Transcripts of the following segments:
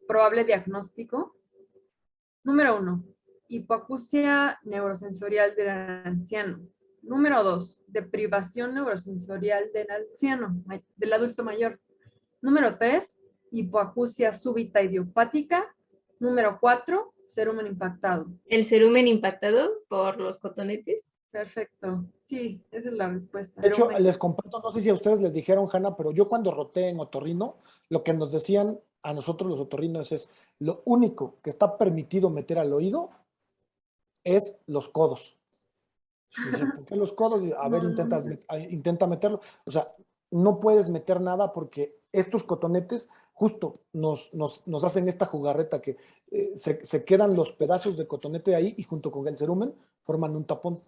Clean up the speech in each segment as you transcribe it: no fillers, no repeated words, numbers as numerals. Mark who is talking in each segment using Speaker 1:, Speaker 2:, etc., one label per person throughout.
Speaker 1: probable diagnóstico. Número 1, hipoacusia neurosensorial del anciano. Número 2, deprivación neurosensorial del anciano, del adulto mayor. Número 3, hipoacusia súbita idiopática. Número 4, cerumen impactado.
Speaker 2: ¿El cerumen impactado por los cotonetes?
Speaker 1: Perfecto. Sí, esa es la respuesta.
Speaker 3: De hecho, les comparto, no sé si a ustedes les dijeron, Hanna, pero yo cuando roté en otorrino, lo que nos decían a nosotros los otorrinos es, lo único que está permitido meter al oído es los codos. Dicen, ¿por qué los codos? A ver, intenta meterlo. O sea, no puedes meter nada porque estos cotonetes justo nos hacen esta jugarreta que se quedan los pedazos de cotonete ahí y junto con el cerumen forman un tapón.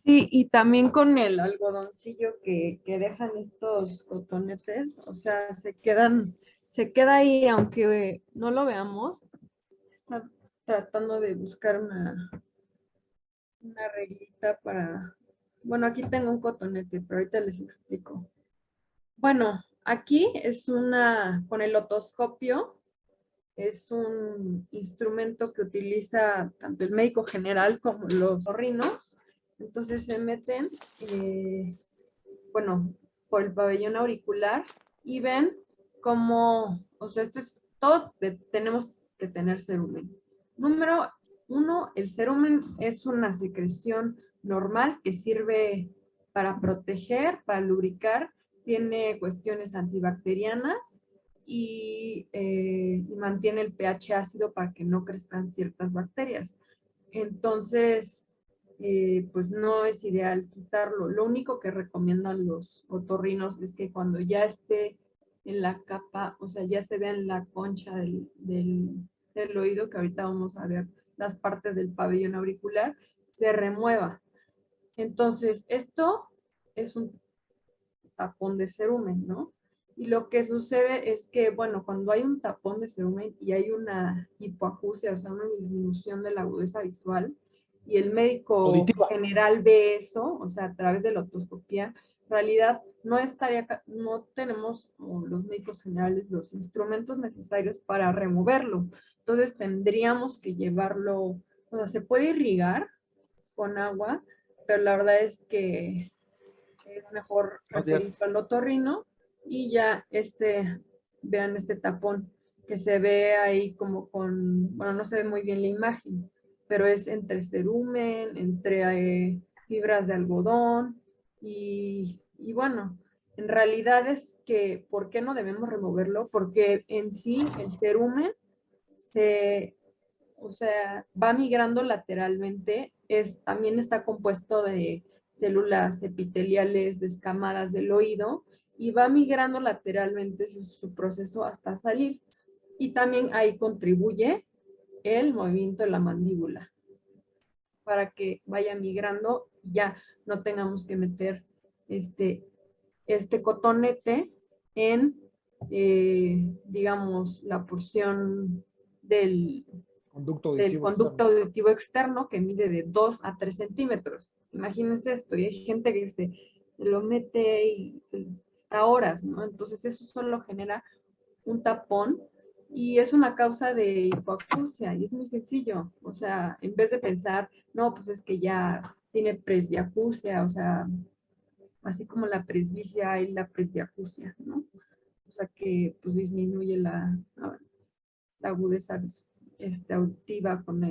Speaker 1: Sí, y también con el algodoncillo que dejan estos cotonetes, o sea, queda ahí, aunque no lo veamos, está tratando de buscar una reglita para, bueno, aquí tengo un cotonete, pero ahorita les explico. Bueno, aquí es con el otoscopio, es un instrumento que utiliza tanto el médico general como los otorrinos. Entonces se meten, bueno, por el pabellón auricular y ven cómo, o sea, todos tenemos que tener cerumen. Número 1, el cerumen es una secreción normal que sirve para proteger, para lubricar, tiene cuestiones antibacterianas y mantiene el pH ácido para que no crezcan ciertas bacterias. Entonces, pues no es ideal quitarlo. Lo único que recomiendan los otorrinos es que cuando ya esté en la capa, o sea, ya se vea en la concha del oído, que ahorita vamos a ver las partes del pabellón auricular, se remueva. Entonces, esto es un tapón de cerumen, ¿no? Y lo que sucede es que, bueno, cuando hay un tapón de cerumen y hay una hipoacusia, o sea, una disminución de la agudeza visual, y el médico
Speaker 3: Auditiva.
Speaker 1: general ve eso, o sea, a través de la otoscopía, en realidad no tenemos, los médicos generales, los instrumentos necesarios para removerlo. Entonces tendríamos que llevarlo, o sea, se puede irrigar con agua, pero la verdad es que es mejor referirlo al otorrino y ya vean este tapón que se ve ahí como bueno, no se ve muy bien la imagen, pero es entre cerumen, entre fibras de algodón y bueno, en realidad es que, ¿por qué no debemos removerlo? Porque en sí el cerumen o sea, va migrando lateralmente, también está compuesto de células epiteliales descamadas del oído y va migrando lateralmente su proceso hasta salir. Y también ahí contribuye el movimiento de la mandíbula para que vaya migrando y ya no tengamos que meter este cotonete en, digamos, la porción del conducto auditivo externo que mide de 2 a 3 centímetros. Imagínense esto, y hay gente que se lo mete y está horas, ¿no? Entonces eso solo genera un tapón y es una causa de hipoacusia y es muy sencillo. O sea, en vez de pensar, no, pues es que ya tiene presbiacusia, o sea, así como la presbicia y la presbiacusia, ¿no? O sea, que pues disminuye la agudeza auditiva con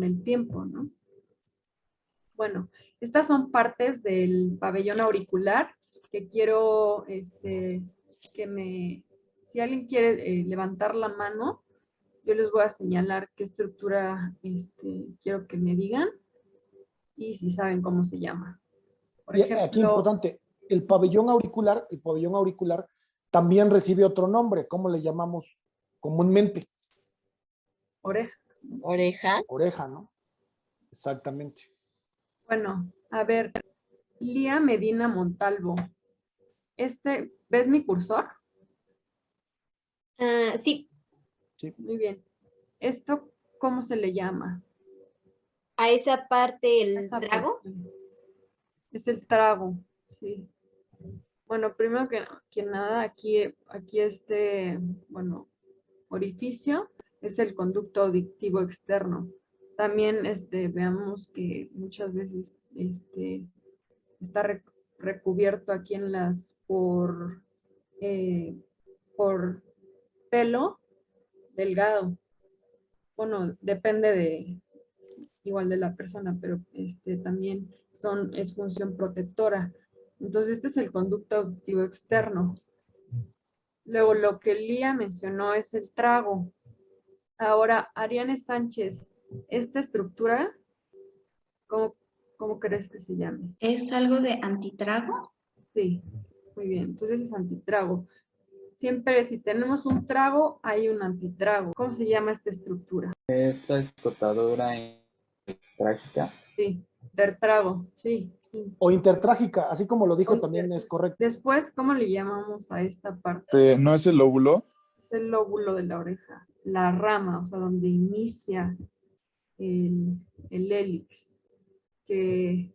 Speaker 1: el tiempo, ¿no? Bueno, estas son partes del pabellón auricular que quiero si alguien quiere levantar la mano, yo les voy a señalar qué estructura quiero que me digan y si saben cómo se llama. Por ejemplo,
Speaker 3: aquí importante, el pabellón auricular también recibe otro nombre. ¿Cómo le llamamos comúnmente?
Speaker 1: Oreja.
Speaker 2: Oreja.
Speaker 3: Oreja, ¿no? Exactamente.
Speaker 1: Bueno, a ver, Lía Medina Montalvo. ¿Ves mi cursor?
Speaker 2: Sí.
Speaker 3: Sí.
Speaker 1: Muy bien. ¿Esto cómo se le llama?
Speaker 2: A esa parte, el
Speaker 1: Esa
Speaker 2: trago.
Speaker 1: porción. Es el trago, sí. Bueno, primero que nada, aquí bueno, orificio es el conducto auditivo externo. También veamos que muchas veces está recubierto aquí en por pelo delgado. Bueno, depende igual de la persona, pero también es función protectora. Entonces, este es el conducto auditivo externo. Luego, lo que Lía mencionó es el trago. Ahora, Ariane Sánchez, esta estructura, ¿cómo crees que se llame?
Speaker 4: ¿Es algo de antitrago?
Speaker 1: Sí, muy bien. Entonces es antitrago. Siempre si tenemos un trago, hay un antitrago. ¿Cómo se llama esta estructura?
Speaker 5: Es la explotadora trágica.
Speaker 1: Sí, tertrago, sí.
Speaker 3: O intertrágica, así como lo dijo
Speaker 1: Con-
Speaker 3: también es correcto.
Speaker 1: Después, ¿cómo le llamamos a esta parte?
Speaker 6: ¿No es el lóbulo?
Speaker 1: Es el lóbulo de la oreja, la rama, o sea, donde inicia el hélix, que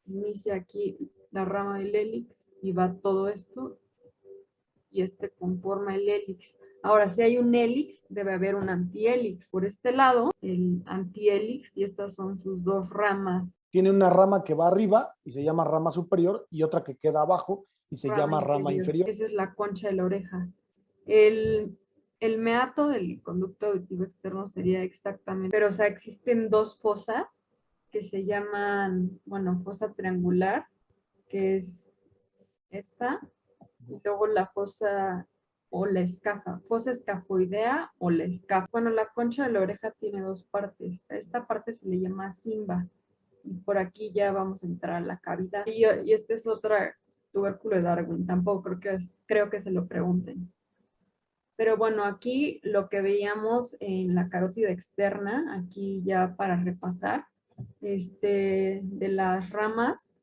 Speaker 1: inicia aquí la rama del hélix y va todo esto y conforma el hélix. Ahora, si hay un hélix, debe haber un antihélix. Por este lado, el antihélix, y estas son sus dos ramas.
Speaker 3: Tiene una rama que va arriba y se llama rama superior y otra que queda abajo y se llama rama inferior.
Speaker 1: Esa es la concha de la oreja. El meato del conducto auditivo externo sería exactamente, pero o sea, existen dos fosas que se llaman, bueno, fosa triangular, que es esta, y luego la fosa o la escafa, fosa escafoidea o la escafa. Bueno, la concha de la oreja tiene dos partes. A esta parte se le llama simba. Y por aquí ya vamos a entrar a la cavidad. Y este es otra tubérculo de Darwin. Tampoco creo que se lo pregunten. Pero bueno, aquí lo que veíamos en la carótida externa, aquí ya para repasar, de las ramas,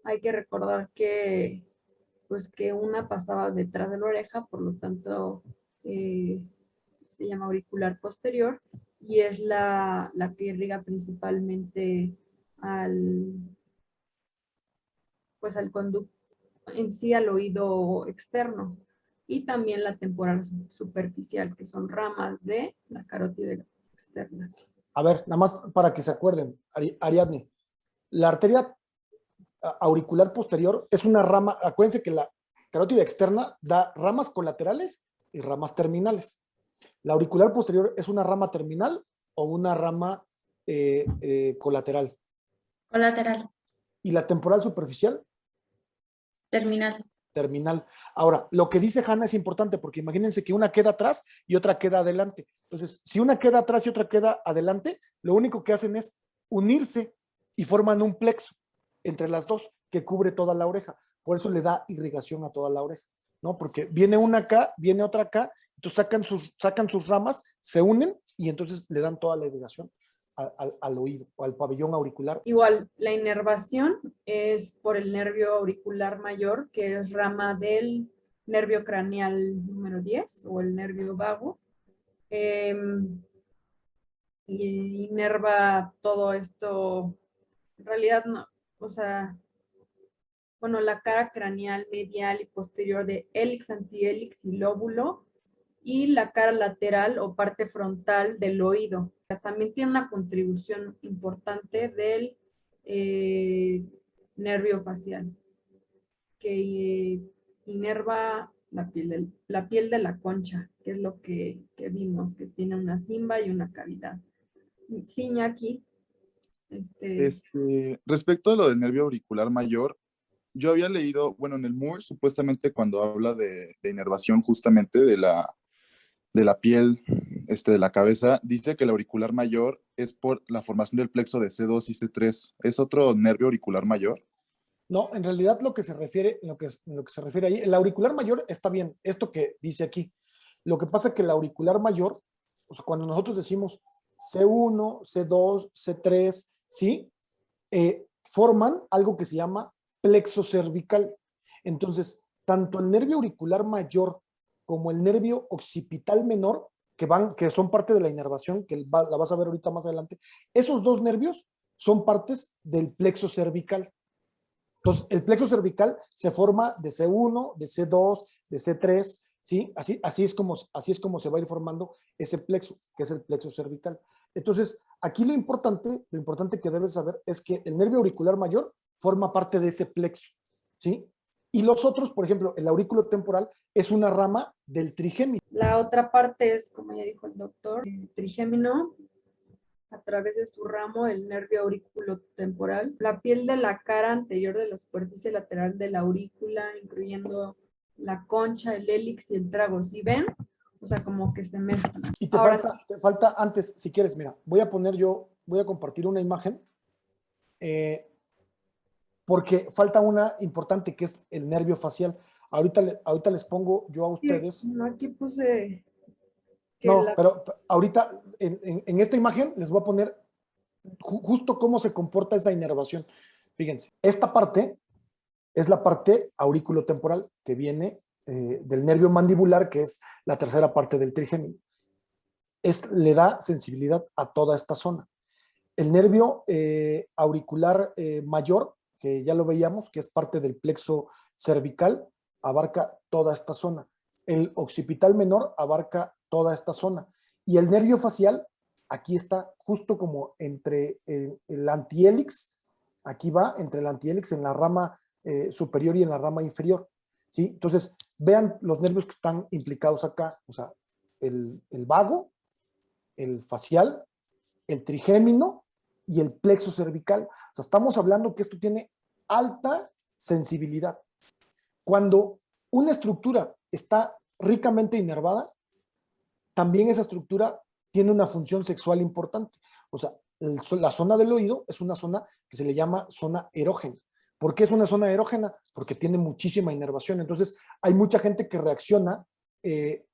Speaker 1: hay que recordar que pues que una pasaba detrás de la oreja, por lo tanto se llama auricular posterior, y es la que irriga principalmente pues al conducto en sí, al oído externo, y también la temporal superficial, que son ramas de la carótida externa.
Speaker 3: A ver, nada más para que se acuerden, Ariadne, la arteria auricular posterior es una rama, acuérdense que la carótida externa da ramas colaterales y ramas terminales. La auricular posterior es una rama terminal o una rama colateral.
Speaker 4: Colateral.
Speaker 3: Y la temporal superficial,
Speaker 4: Terminal.
Speaker 3: terminal. Ahora, lo que dice Hanna es importante porque imagínense que una queda atrás y otra queda adelante. Entonces, si una queda atrás y otra queda adelante, lo único que hacen es unirse y forman un plexo entre las dos que cubre toda la oreja. Por eso le da irrigación a toda la oreja, ¿no? Porque viene una acá, viene otra acá, entonces sacan sus ramas, se unen y entonces le dan toda la irrigación al oído o al pabellón auricular.
Speaker 1: Igual, la inervación es por el nervio auricular mayor, que es rama del nervio craneal número 10 o el nervio vago. Y inerva todo esto, en realidad no, o sea, bueno, la cara craneal medial y posterior de hélix, antihélix y lóbulo, y la cara lateral o parte frontal del oído. También tiene una contribución importante del nervio facial, que inerva la piel de la concha, que es lo que vimos, que tiene una simba y una cavidad. Sí, Iñaki.
Speaker 6: Respecto a lo del nervio auricular mayor, yo había leído, bueno, en el Moore, supuestamente cuando habla de inervación justamente de la piel, de la cabeza, dice que el auricular mayor es por la formación del plexo de C2 y C3. ¿Es otro nervio auricular mayor?
Speaker 3: No, en realidad lo que se refiere, lo que se refiere ahí, el auricular mayor está bien, esto que dice aquí. Lo que pasa es que el auricular mayor, o sea, cuando nosotros decimos C1, C2, C3, ¿sí? Forman algo que se llama plexo cervical. Entonces, tanto el nervio auricular mayor como el nervio occipital menor, que son parte de la inervación, que la vas a ver ahorita más adelante, esos dos nervios son partes del plexo cervical. Entonces, el plexo cervical se forma de C1, de C2, de C3, ¿sí? Así es como se va a ir formando ese plexo, que es el plexo cervical. Entonces, aquí lo importante que debes saber es que el nervio auricular mayor forma parte de ese plexo, ¿sí? Y los otros, por ejemplo, el aurículo temporal es una rama del trigémino.
Speaker 1: La otra parte es, como ya dijo el doctor, el trigémino, a través de su ramo, el nervio auriculotemporal, la piel de la cara anterior de la superficie lateral de la aurícula, incluyendo la concha, el hélix y el trago. ¿Sí ven? O sea, como que se mezclan.
Speaker 3: Y te
Speaker 1: Ahora
Speaker 3: falta antes, si quieres, mira, voy a compartir una imagen, porque falta una importante que es el nervio facial. Ahorita les pongo yo a ustedes.
Speaker 1: no, aquí puse que
Speaker 3: No, pero ahorita en esta imagen les voy a poner justo cómo se comporta esa inervación. Fíjense, esta parte es la parte auriculotemporal que viene del nervio mandibular, que es la tercera parte del trigémino. Le da sensibilidad a toda esta zona. El nervio auricular mayor, que ya lo veíamos, que es parte del plexo cervical, abarca toda esta zona. El occipital menor abarca toda esta zona. Y el nervio facial, aquí está justo como entre el antihélix, aquí va entre el antihélix en la rama superior y en la rama inferior, ¿sí? Entonces, vean los nervios que están implicados acá, o sea, el vago, el facial, el trigémino y el plexo cervical. O sea, estamos hablando que esto tiene alta sensibilidad. Cuando una estructura está ricamente inervada, también esa estructura tiene una función sexual importante. O sea, la zona del oído es una zona que se le llama zona erógena. ¿Por qué es una zona erógena? Porque tiene muchísima inervación. Entonces, hay mucha gente que reacciona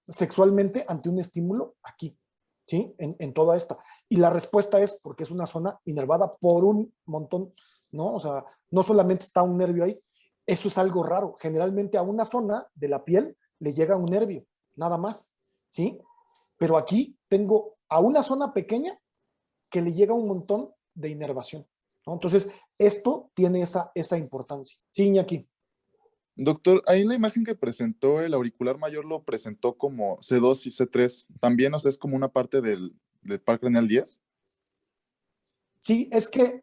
Speaker 3: sexualmente ante un estímulo aquí, ¿sí? En toda esta. Y la respuesta es porque es una zona inervada por un montón, ¿no? O sea, no solamente está un nervio ahí. Eso es algo raro. Generalmente a una zona de la piel le llega un nervio, nada más, ¿sí? Pero aquí tengo a una zona pequeña que le llega un montón de inervación, ¿no? Entonces, esto tiene esa importancia. Sí, Iñaki.
Speaker 6: Doctor, ahí en la imagen que presentó, el auricular mayor lo presentó como C2 y C3. También, o sea, es como una parte del par craneal 10.
Speaker 3: Sí, es que,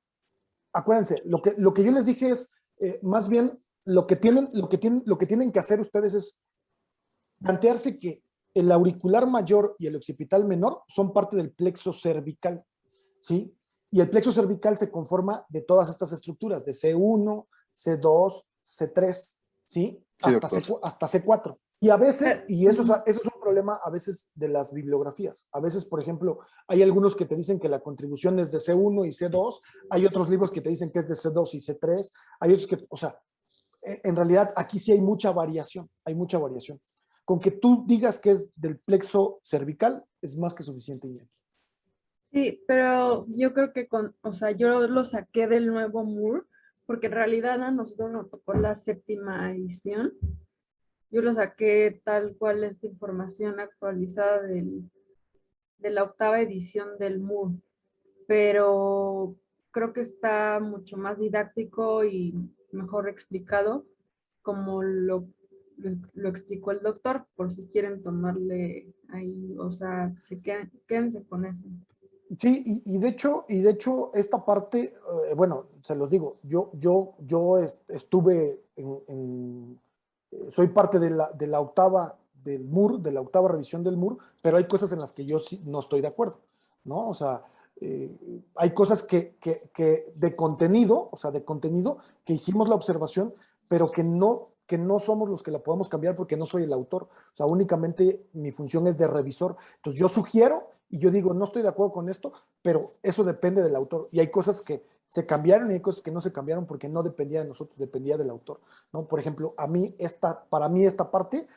Speaker 3: acuérdense, lo que yo les dije es, más bien, lo que tienen que hacer ustedes es plantearse que el auricular mayor y el occipital menor son parte del plexo cervical, ¿sí? Y el plexo cervical se conforma de todas estas estructuras, de C1, C2, C3, ¿sí?
Speaker 6: Sí,
Speaker 3: Hasta C4. Y a veces, y eso es un problema a veces de las bibliografías. A veces, por ejemplo, hay algunos que te dicen que la contribución es de C1 y C2, hay otros libros que te dicen que es de C2 y C3, hay otros que, o sea, en realidad aquí sí hay mucha variación, Con que tú digas que es del plexo cervical es más que suficiente, Iñaki.
Speaker 1: Sí, pero yo creo que o sea, yo lo saqué del nuevo Moore, porque en realidad a nosotros nos tocó la 7ª edición. Yo lo saqué tal cual esta información actualizada de la 8ª edición del Moore, pero creo que está mucho más didáctico y mejor explicado como lo explicó el doctor, por si quieren tomarle ahí, o sea, quédense con eso.
Speaker 3: Sí, y de hecho, esta parte, bueno, se los digo, yo estuve soy parte de la 8ª del MUR, de la 8ª revisión del MUR, pero hay cosas en las que yo sí no estoy de acuerdo, ¿no? O sea, hay cosas que de contenido, o sea, de contenido, que hicimos la observación, pero que no somos los que la podemos cambiar porque no soy el autor. O sea, únicamente mi función es de revisor. Entonces yo sugiero y yo digo, no estoy de acuerdo con esto, pero eso depende del autor. Y hay cosas que se cambiaron y hay cosas que no se cambiaron porque no dependía de nosotros, dependía del autor, ¿no? Por ejemplo, para mí esta parte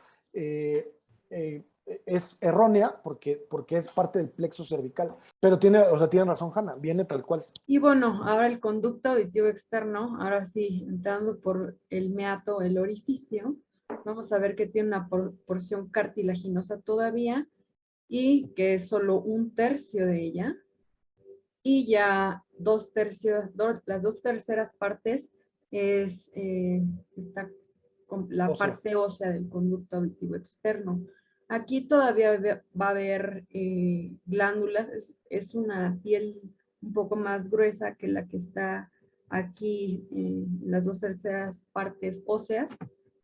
Speaker 3: es errónea porque es parte del plexo cervical. Pero tiene razón Hanna, viene tal cual.
Speaker 1: Y bueno, ahora el conducto auditivo externo, ahora sí, entrando por el meato, el orificio, vamos a ver que tiene una porción cartilaginosa todavía y que es solo 1/3 de ella. Y ya las 2/3 partes está la
Speaker 3: Ósea.
Speaker 1: parte ósea del conducto auditivo externo. Aquí todavía va a haber glándulas, es una piel un poco más gruesa que la que está aquí en las 2/3 partes óseas,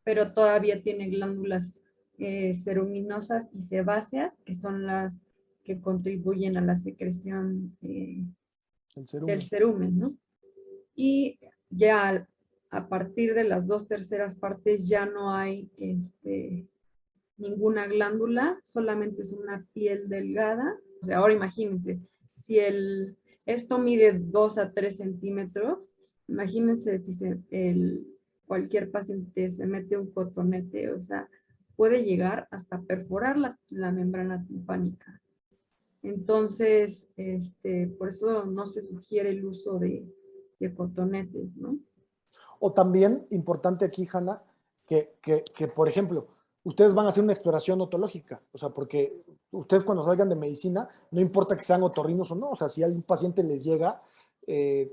Speaker 1: pero todavía tiene glándulas ceruminosas y sebáceas, que son las que contribuyen a la secreción
Speaker 3: El cerumen.
Speaker 1: del cerumen, ¿no? Y ya a partir de las 2/3 partes ya no hay ninguna glándula, solamente es una piel delgada. O sea, ahora imagínense, si esto mide 2 a 3 centímetros, imagínense si cualquier paciente se mete un cotonete, o sea, puede llegar hasta perforar la membrana timpánica. Entonces, por eso no se sugiere el uso de cotonetes, ¿no?
Speaker 3: O también, importante aquí, Hanna, que, por ejemplo, ustedes van a hacer una exploración otológica, o sea, porque ustedes cuando salgan de medicina, no importa que sean otorrinos o no, o sea, si algún paciente les llega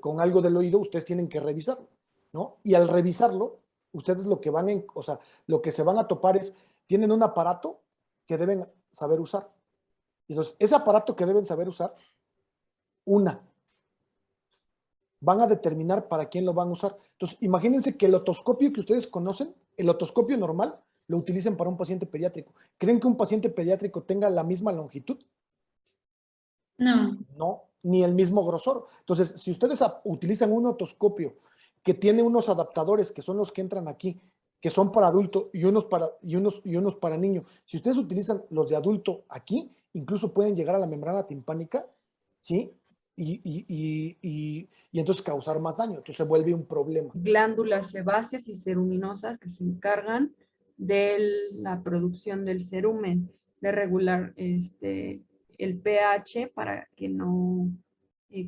Speaker 3: con algo del oído, ustedes tienen que revisarlo, ¿no? Y al revisarlo, ustedes lo que o sea, lo que se van a topar es, tienen un aparato que deben saber usar. Entonces, ese aparato que deben saber usar, van a determinar para quién lo van a usar. Entonces, imagínense que el otoscopio que ustedes conocen, el otoscopio normal, lo utilicen para un paciente pediátrico. ¿Creen que un paciente pediátrico tenga la misma longitud?
Speaker 4: No.
Speaker 3: No, ni el mismo grosor. Entonces, si ustedes utilizan un otoscopio que tiene unos adaptadores, que son los que entran aquí, que son para adulto y unos para niño, si ustedes utilizan los de adulto aquí, incluso pueden llegar a la membrana timpánica, ¿sí? Y entonces causar más daño. Entonces se vuelve un problema.
Speaker 1: Glándulas sebáceas y ceruminosas que se encargan de la producción del cerumen, de regular el pH para que no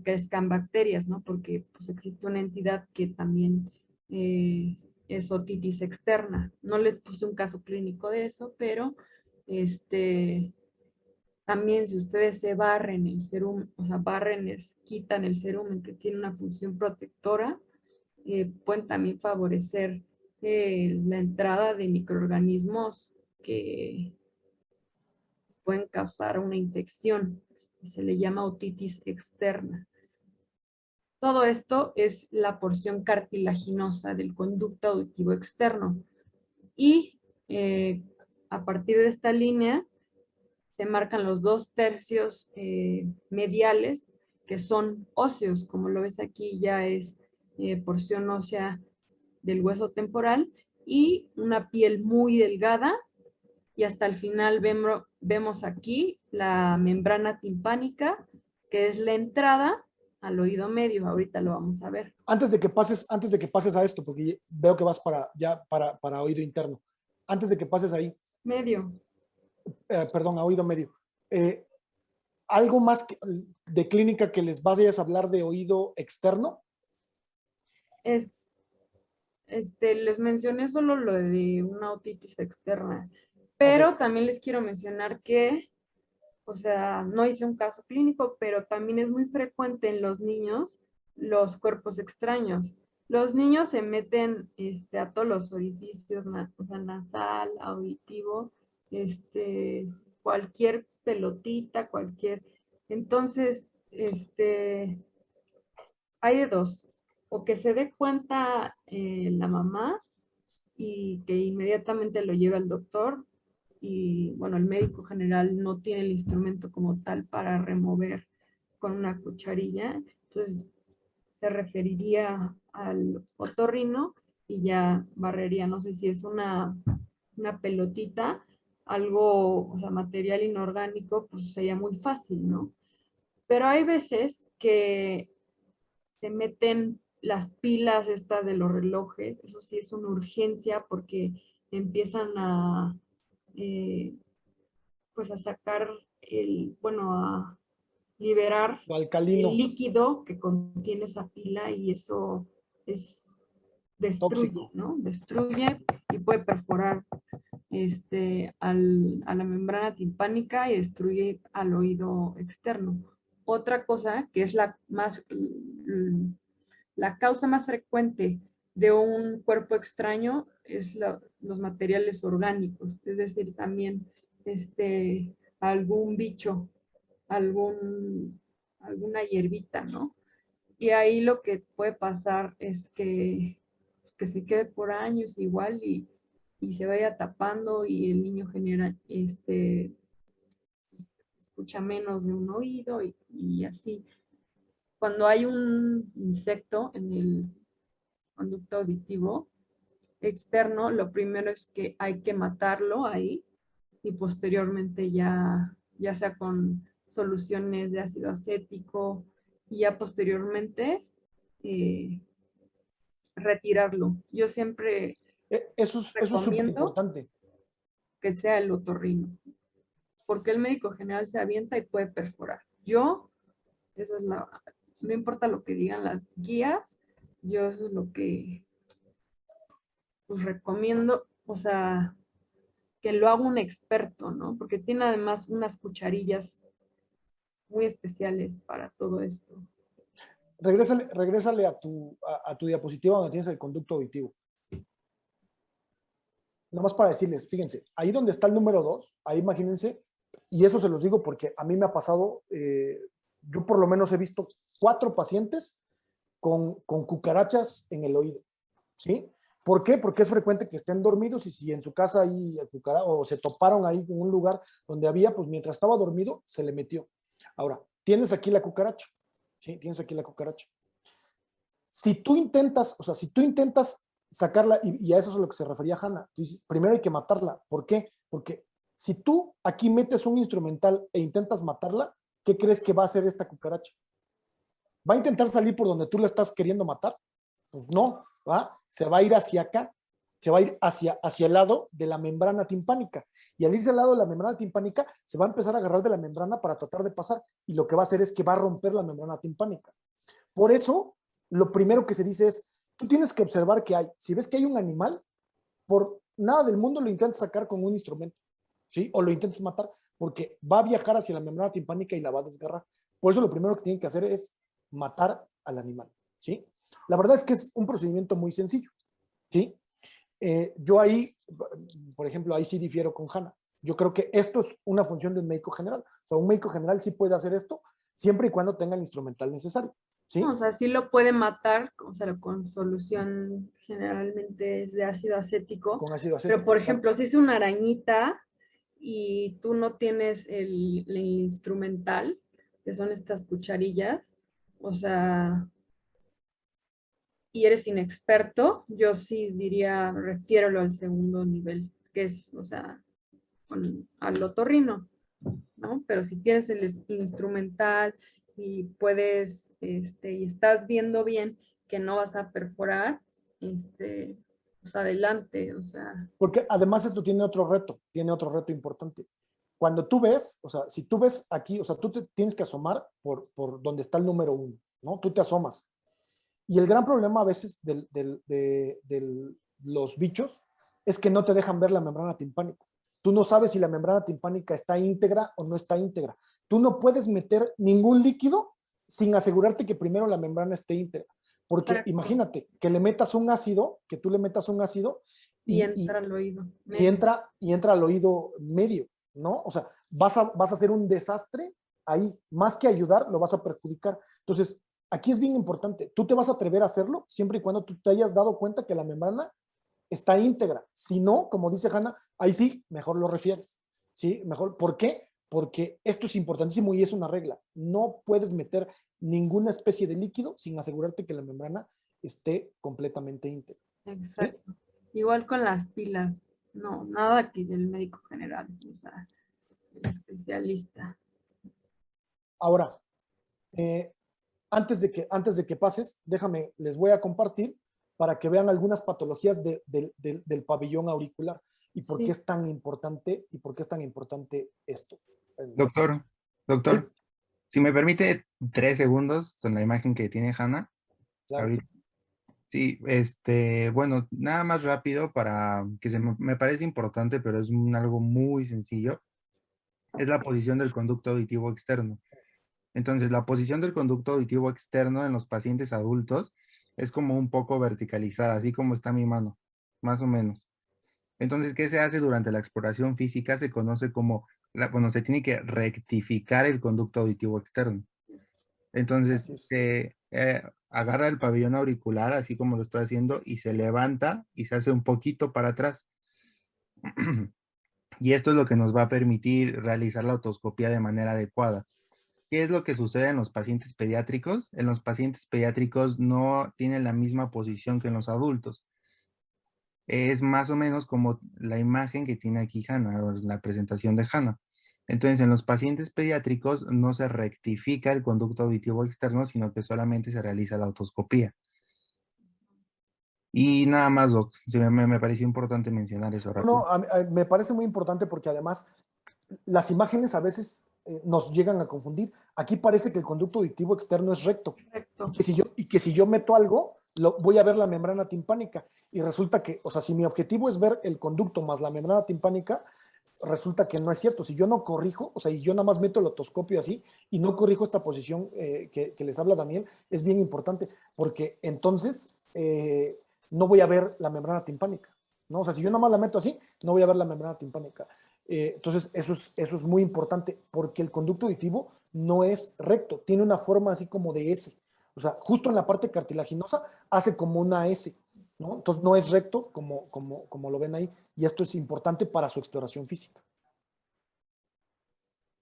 Speaker 1: crezcan bacterias, ¿no? Porque pues, existe una entidad que también es otitis externa. No les puse un caso clínico de eso, pero también si ustedes se barren el cerumen, o sea, quitan el cerumen que tiene una función protectora, pueden también favorecer la entrada de microorganismos que pueden causar una infección. Se le llama otitis externa. Todo esto es la porción cartilaginosa del conducto auditivo externo. Y a partir de esta línea se marcan los 2/3 mediales, que son óseos, como lo ves aquí, ya es porción ósea del hueso temporal, y una piel muy delgada, y hasta el final vemos aquí la membrana timpánica, que es la entrada al oído medio. Ahorita lo vamos a ver.
Speaker 3: Antes de que pases a esto, porque veo que vas para oído interno. Antes de que pases ahí,
Speaker 1: Medio.
Speaker 3: perdón, a oído medio. ¿Algo más de clínica que les vayas a hablar de oído externo?
Speaker 1: Les mencioné solo lo de una otitis externa, pero
Speaker 3: Ok.
Speaker 1: también les quiero mencionar que, o sea, no hice un caso clínico, pero también es muy frecuente en los niños los cuerpos extraños. Los niños se meten a todos los orificios, o sea, nasal, auditivo, cualquier pelotita, cualquier. Entonces, hay de dos, o que se dé cuenta la mamá y que inmediatamente lo lleve al doctor, y bueno, el médico general no tiene el instrumento como tal para remover con una cucharilla, entonces se referiría al otorrino y ya barrería, no sé si es una pelotita, algo, o sea, material inorgánico, pues sería muy fácil, ¿no? Pero hay veces que se meten las pilas estas de los relojes, eso sí es una urgencia porque empiezan pues a sacar a liberar
Speaker 3: O
Speaker 1: el
Speaker 3: alcalino,
Speaker 1: líquido que contiene esa pila, y eso destruye,
Speaker 3: tóxico.
Speaker 1: ¿no? Destruye y puede perforar a la membrana timpánica y destruye al oído externo. Otra cosa que es la causa más frecuente de un cuerpo extraño es los materiales orgánicos, es decir, también algún bicho, alguna hierbita, ¿no? Y ahí lo que puede pasar es que se quede por años igual y se vaya tapando y el niño genera, escucha menos de un oído y así. Cuando hay un insecto en el conducto auditivo externo, lo primero es que hay que matarlo ahí y posteriormente ya sea con soluciones de ácido acético y ya posteriormente eh, retirarlo. Yo siempre
Speaker 3: Eso es súper
Speaker 1: recomiendo
Speaker 3: importante.
Speaker 1: que sea el otorrino, porque el médico general se avienta y puede perforar. Yo, eso es no importa lo que digan las guías, yo eso es lo que pues recomiendo, o sea, que lo haga un experto, ¿no? Porque tiene además unas cucharillas muy especiales para todo esto.
Speaker 3: Regrésale a tu diapositiva donde tienes el conducto auditivo. Nada más para decirles, fíjense, ahí donde está el número 2, ahí imagínense, y eso se los digo porque a mí me ha pasado, yo por lo menos he visto 4 pacientes con cucarachas en el oído, ¿sí? ¿Por qué? Porque es frecuente que estén dormidos y si en su casa hay cucaracha o se toparon ahí en un lugar donde había, pues mientras estaba dormido se le metió. Ahora, tienes aquí la cucaracha, ¿sí? Tienes aquí la cucaracha. Si tú intentas, o sea, si tú intentas sacarla, y a eso es a lo que se refería Hanna, tú dices, primero hay que matarla. ¿Por qué? Porque si tú aquí metes un instrumental e intentas matarla, ¿qué crees que va a hacer esta cucaracha? ¿Va a intentar salir por donde tú la estás queriendo matar? Pues no, ¿va? Se va a ir hacia acá, se va a ir hacia el lado de la membrana timpánica. Y al irse al lado de la membrana timpánica, se va a empezar a agarrar de la membrana para tratar de pasar. Y lo que va a hacer es que va a romper la membrana timpánica. Por eso, lo primero que se dice es, tú tienes que observar que hay, si ves que hay un animal, por nada del mundo lo intentes sacar con un instrumento, ¿sí? O lo intentes matar, porque va a viajar hacia la membrana timpánica y la va a desgarrar. Por eso lo primero que tienen que hacer es matar al animal, ¿sí? La verdad es que es un procedimiento muy sencillo, ¿sí? Yo ahí, por ejemplo, ahí sí difiero con Hanna. Yo creo que esto es una función de un médico general. O sea, un médico general sí puede hacer esto siempre y cuando tenga el instrumental necesario, ¿sí?
Speaker 1: O sea, sí lo puede matar, o sea, con solución generalmente es de ácido acético,
Speaker 3: Con ácido
Speaker 1: pero
Speaker 3: acético,
Speaker 1: por
Speaker 3: exacto.
Speaker 1: ejemplo, si es una arañita y tú no tienes el instrumental, que son estas cucharillas, o sea, y eres inexperto, yo sí diría, refiérelo al segundo nivel, que es, o sea, al otorrino, ¿no? Pero si tienes el instrumental y puedes, y estás viendo bien que no vas a perforar, pues adelante, o sea.
Speaker 3: Porque además esto tiene otro reto importante. Cuando tú ves, o sea, si tú ves aquí, o sea, tú te tienes que asomar por donde está el número 1, ¿no? Tú te asomas. Y el gran problema a veces de los bichos es que no te dejan ver la membrana timpánica. Tú no sabes si la membrana timpánica está íntegra o no está íntegra. Tú no puedes meter ningún líquido sin asegurarte que primero la membrana esté íntegra. Porque
Speaker 1: Exacto.
Speaker 3: imagínate que le metas un ácido, que tú le metas un ácido
Speaker 1: Y entra al oído.
Speaker 3: y entra al oído medio, ¿no? O sea, vas a hacer un desastre ahí. Más que ayudar, lo vas a perjudicar. Entonces, aquí es bien importante. Tú te vas a atrever a hacerlo siempre y cuando tú te hayas dado cuenta que la membrana está íntegra. Si no, como dice Hanna, ahí sí, mejor lo refieres. ¿Sí? Mejor. ¿Por qué? Porque esto es importantísimo y es una regla. No puedes meter ninguna especie de líquido sin asegurarte que la membrana esté completamente íntegra.
Speaker 1: Exacto. ¿Sí? Igual con las pilas. No, nada aquí del médico general, o sea, el especialista.
Speaker 3: Ahora, antes de que pases, déjame, les voy a compartir para que vean algunas patologías del pabellón auricular y por qué es tan importante esto.
Speaker 7: Doctor,
Speaker 3: ¿Sí?
Speaker 7: si me permite 3 segundos con la imagen que tiene Hanna.
Speaker 3: Claro.
Speaker 7: Ahorita. Sí, bueno, nada más rápido para que me parece importante, pero es algo muy sencillo. Es la posición del conducto auditivo externo. Entonces, la posición del conducto auditivo externo en los pacientes adultos es como un poco verticalizada, así como está mi mano, más o menos. Entonces, ¿qué se hace durante la exploración física? Se conoce como, bueno, se tiene que rectificar el conducto auditivo externo. Entonces,
Speaker 3: Así es.
Speaker 7: se agarra el pabellón auricular, así como lo estoy haciendo, y se levanta y se hace un poquito para atrás. Y esto es lo que nos va a permitir realizar la otoscopía de manera adecuada. ¿Qué es lo que sucede en los pacientes pediátricos? En los pacientes pediátricos no tienen la misma posición que en los adultos. Es más o menos como la imagen que tiene aquí Hanna, o la presentación de Hanna. Entonces, en los pacientes pediátricos no se rectifica el conducto auditivo externo, sino que solamente se realiza la otoscopía. Y nada más, Doc, sí, me pareció importante mencionar eso rápido.
Speaker 3: No, me parece muy importante porque además las imágenes a veces nos llegan a confundir. Aquí parece que el conducto auditivo externo es recto.
Speaker 1: Correcto.
Speaker 3: Y que si yo meto algo, voy a ver la membrana timpánica. Y resulta que, o sea, si mi objetivo es ver el conducto más la membrana timpánica, resulta que no es cierto. Si yo no corrijo, o sea, y yo nada más meto el otoscopio así y no corrijo esta posición que les habla Daniel, es bien importante porque entonces no voy a ver la membrana timpánica, ¿no? O sea, si yo nada más la meto así, no voy a ver la membrana timpánica. Entonces, eso es muy importante porque el conducto auditivo no es recto, tiene una forma así como de S. O sea, justo en la parte cartilaginosa hace como una S, ¿no? Entonces no es recto como lo ven ahí y esto es importante para su exploración física.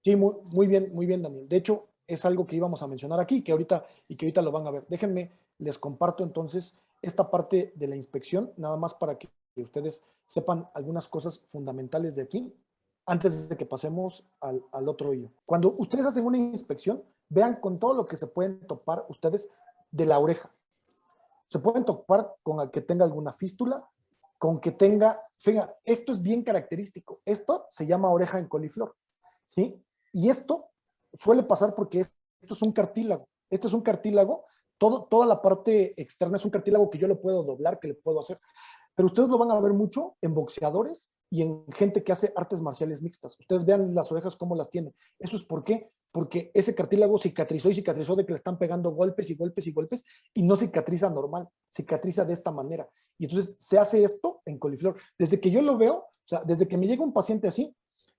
Speaker 3: Sí, muy bien, Daniel. De hecho, es algo que íbamos a mencionar aquí y que ahorita lo van a ver. Déjenme, les comparto entonces esta parte de la inspección, nada más para que ustedes sepan algunas cosas fundamentales de aquí, antes de que pasemos al otro hilo. Cuando ustedes hacen una inspección, vean con todo lo que se pueden topar ustedes de la oreja. Se pueden topar con el que tenga alguna fístula, con que tenga, fíjate, esto es bien característico. Esto se llama oreja en coliflor, ¿sí? Y esto suele pasar porque esto es un cartílago. Este es un cartílago, toda la parte externa es un cartílago que yo lo puedo doblar, que le puedo hacer. Pero ustedes lo van a ver mucho en boxeadores y en gente que hace artes marciales mixtas. Ustedes vean las orejas cómo las tienen. ¿Eso es por qué? Porque ese cartílago cicatrizó y cicatrizó de que le están pegando golpes y golpes y golpes y no cicatriza normal, cicatriza de esta manera. Y entonces se hace esto en coliflor. Desde que yo lo veo, o sea, desde que me llega un paciente así,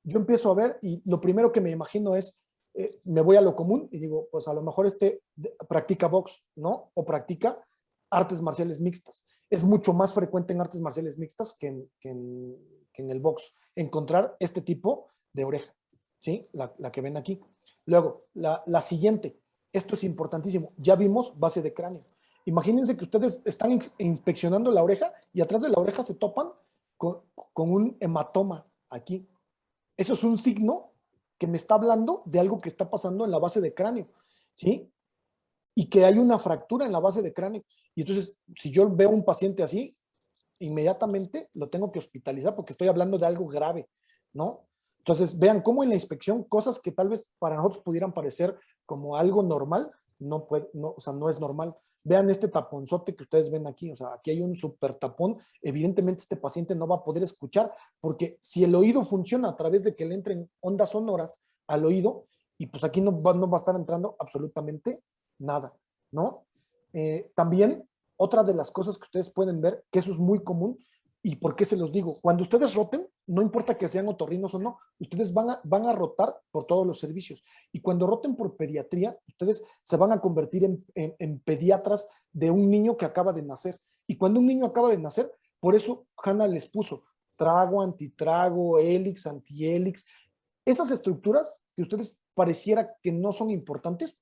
Speaker 3: yo empiezo a ver y lo primero que me imagino es, me voy a lo común y digo, pues a lo mejor practica box, ¿no? O practica artes marciales mixtas. Es mucho más frecuente en artes marciales mixtas que en el box encontrar este tipo de oreja, ¿sí? La que ven aquí. Luego, la siguiente, esto es importantísimo, ya vimos base de cráneo. Imagínense que ustedes están inspeccionando la oreja y atrás de la oreja se topan con un hematoma aquí. Eso es un signo que me está hablando de algo que está pasando en la base de cráneo, ¿sí? Y que hay una fractura en la base de cráneo. Y entonces, si yo veo un paciente así, inmediatamente lo tengo que hospitalizar porque estoy hablando de algo grave, ¿no? Entonces, vean cómo en la inspección cosas que tal vez para nosotros pudieran parecer como algo normal, o sea, no es normal. Vean este taponzote que ustedes ven aquí, o sea, aquí hay un súper tapón. Evidentemente este paciente no va a poder escuchar porque si el oído funciona a través de que le entren ondas sonoras al oído, y pues aquí no va a estar entrando absolutamente nada, ¿no? También otra de las cosas que ustedes pueden ver, que eso es muy común, y por qué se los digo, cuando ustedes roten, no importa que sean otorrinos o no, ustedes van a rotar por todos los servicios. Y cuando roten por pediatría, ustedes se van a convertir en pediatras de un niño que acaba de nacer. Y cuando un niño acaba de nacer, por eso Hanna les puso trago, antitrago, hélix, antihélix. Esas estructuras que ustedes pareciera que no son importantes,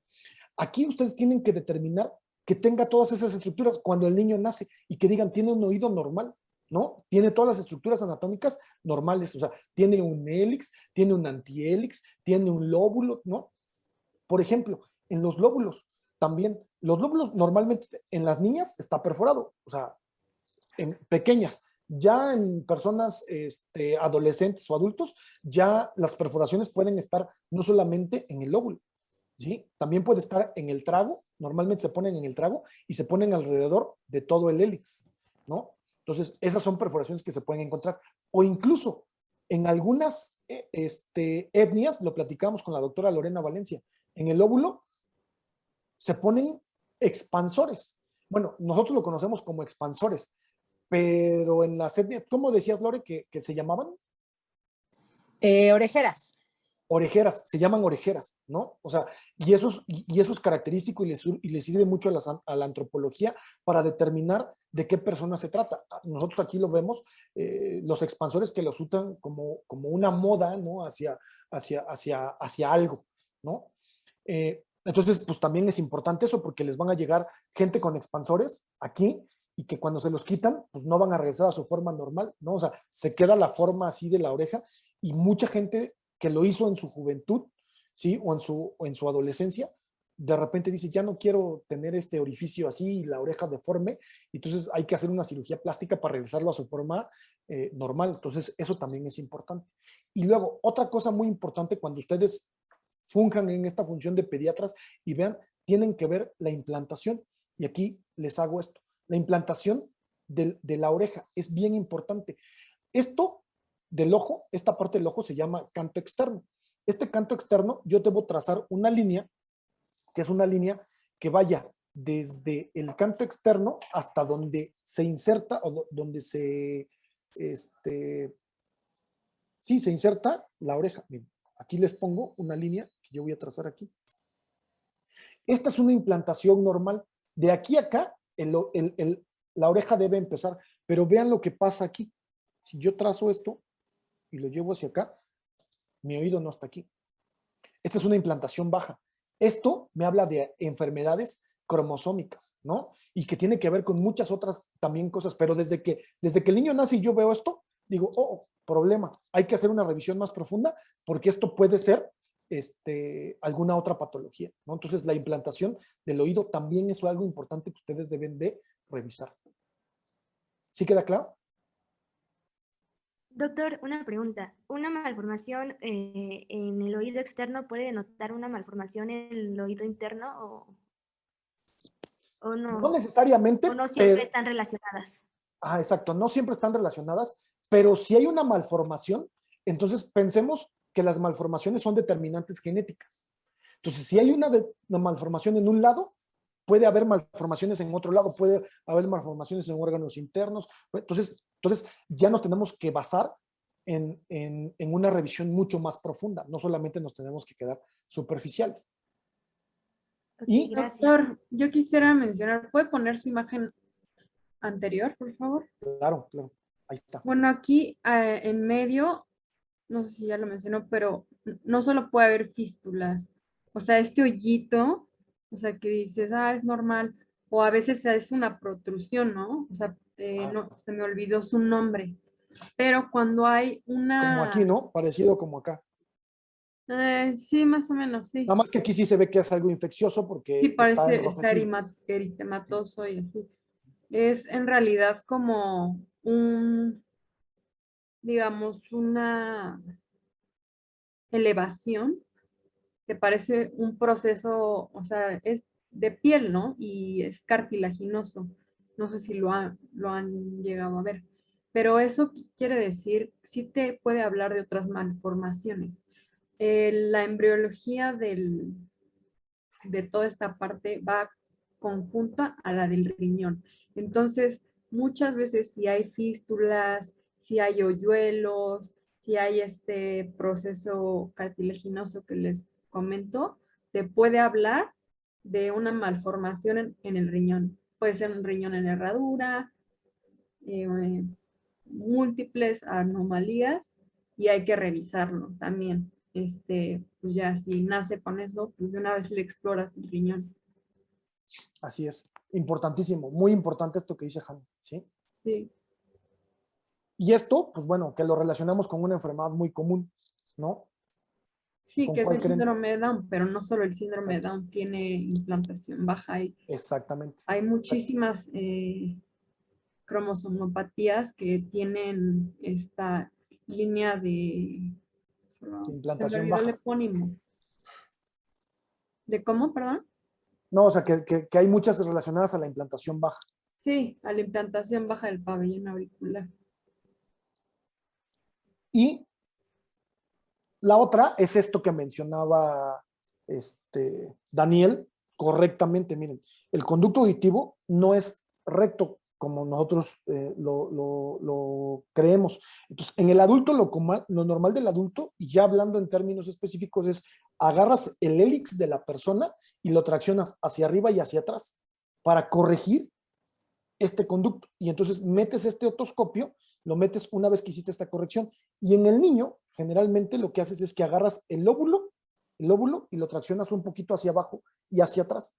Speaker 3: aquí ustedes tienen que determinar que tenga todas esas estructuras cuando el niño nace y que digan, tiene un oído normal, ¿no? Tiene todas las estructuras anatómicas normales, o sea, tiene un hélix, tiene un antihélix, tiene un lóbulo, ¿no? Por ejemplo, en los lóbulos también, los lóbulos normalmente en las niñas está perforado, o sea, en pequeñas. Ya en personas adolescentes o adultos, ya las perforaciones pueden estar no solamente en el lóbulo, ¿sí? También puede estar en el trago, normalmente se ponen en el trago y se ponen alrededor de todo el hélix, ¿no? Entonces, esas son perforaciones que se pueden encontrar. O incluso en algunas etnias, lo platicamos con la doctora Lorena Valencia, en el óvulo se ponen expansores. Bueno, nosotros lo conocemos como expansores, pero en las etnias, ¿cómo decías, Lore, que se llamaban?
Speaker 8: Orejeras.
Speaker 3: Orejeras, se llaman orejeras, ¿no? O sea, y eso es característico y le sirve mucho a la antropología para determinar de qué persona se trata. Nosotros aquí lo vemos, los expansores que los usan como una moda, ¿no? Hacia algo, ¿no? Entonces, pues también es importante eso porque les van a llegar gente con expansores aquí y que cuando se los quitan, pues no van a regresar a su forma normal, ¿no? O sea, se queda la forma así de la oreja y mucha gente que lo hizo en su juventud, ¿sí? O en su adolescencia, de repente dice, ya no quiero tener este orificio así y la oreja deforme, entonces hay que hacer una cirugía plástica para regresarlo a su forma normal. Entonces, eso también es importante. Y luego, otra cosa muy importante cuando ustedes funjan en esta función de pediatras y vean, tienen que ver la implantación. Y aquí les hago esto. La implantación de la oreja es bien importante. Esto del ojo, esta parte del ojo se llama canto externo. Este canto externo, yo debo trazar una línea, que es una línea que vaya desde el canto externo hasta donde se inserta o donde se inserta la oreja. Miren, aquí les pongo una línea que yo voy a trazar aquí. Esta es una implantación normal. De aquí a acá, la oreja debe empezar, pero vean lo que pasa aquí. Si yo trazo esto y lo llevo hacia acá, mi oído no está aquí. Esta es una implantación baja. Esto me habla de enfermedades cromosómicas, ¿no? Y que tiene que ver con muchas otras también cosas, pero desde que el niño nace y yo veo esto, digo, problema, hay que hacer una revisión más profunda porque esto puede ser alguna otra patología, ¿no? Entonces, la implantación del oído también es algo importante que ustedes deben de revisar. ¿Sí queda claro?
Speaker 9: Doctor, una pregunta. ¿Una malformación en el oído externo puede denotar una malformación en el oído interno o no?
Speaker 3: No necesariamente,
Speaker 9: ¿O no siempre
Speaker 3: pero,
Speaker 9: están relacionadas?
Speaker 3: exacto, no siempre están relacionadas, pero si hay una malformación, entonces pensemos que las malformaciones son determinantes genéticas. Entonces, si hay una malformación en un lado, puede haber malformaciones en otro lado, puede haber malformaciones en órganos internos. Entonces ya nos tenemos que basar en una revisión mucho más profunda, no solamente nos tenemos que quedar superficiales.
Speaker 9: Okay, gracias.
Speaker 1: Doctor, yo quisiera mencionar, ¿puede poner su imagen anterior, por favor?
Speaker 3: Claro, ahí está.
Speaker 1: Bueno, aquí en medio, no sé si ya lo mencionó, pero no solo puede haber fístulas, o sea, este hoyito, o sea, que dices, es normal, o a veces es una protrusión, ¿no? O sea, no, se me olvidó su nombre, pero cuando hay una...
Speaker 3: Como aquí, ¿no? Parecido como acá.
Speaker 1: Sí, más o menos, sí.
Speaker 3: Nada más que aquí sí se ve que es algo infeccioso porque
Speaker 1: Sí,
Speaker 3: está
Speaker 1: parece
Speaker 3: enrojecido.
Speaker 1: eritematoso y así. Es en realidad como digamos, una elevación que parece un proceso, o sea, es de piel, ¿no? Y es cartilaginoso. No sé si lo han llegado a ver. Pero eso quiere decir, sí te puede hablar de otras malformaciones. La embriología de toda esta parte va conjunta a la del riñón. Entonces, muchas veces si hay fístulas, si hay hoyuelos, si hay este proceso cartilaginoso que les comento, te puede hablar de una malformación en el riñón. Puede ser un riñón en herradura, múltiples anomalías y hay que revisarlo también. Pues ya si nace con eso, pues de una vez le exploras el riñón.
Speaker 3: Así es. Importantísimo, muy importante esto que dice Hanna, ¿sí?
Speaker 1: Sí.
Speaker 3: Y esto, pues bueno, que lo relacionamos con una enfermedad muy común, ¿no?
Speaker 1: Sí, que es el
Speaker 3: creen?
Speaker 1: síndrome de Down, pero no solo el síndrome
Speaker 3: Exacto.
Speaker 1: de Down tiene implantación baja.
Speaker 3: Exactamente.
Speaker 1: Hay muchísimas cromosomopatías que tienen esta línea de... Se me
Speaker 3: Implantación
Speaker 1: olvidó el
Speaker 3: baja.
Speaker 1: epónimo. ¿De cómo, perdón?
Speaker 3: No, o sea, que hay muchas relacionadas a la implantación baja.
Speaker 1: Sí, a la implantación baja del pabellón auricular.
Speaker 3: Y la otra es esto que mencionaba Daniel correctamente. Miren, El conducto auditivo no es recto como nosotros lo creemos. Entonces, en el adulto, lo normal del adulto, y ya hablando en términos específicos, es agarras el hélix de la persona y lo traccionas hacia arriba y hacia atrás para corregir este conducto. Y entonces metes este otoscopio, lo metes una vez que hiciste esta corrección. Y en el niño, generalmente lo que haces es que agarras el óvulo y lo traccionas un poquito hacia abajo y hacia atrás.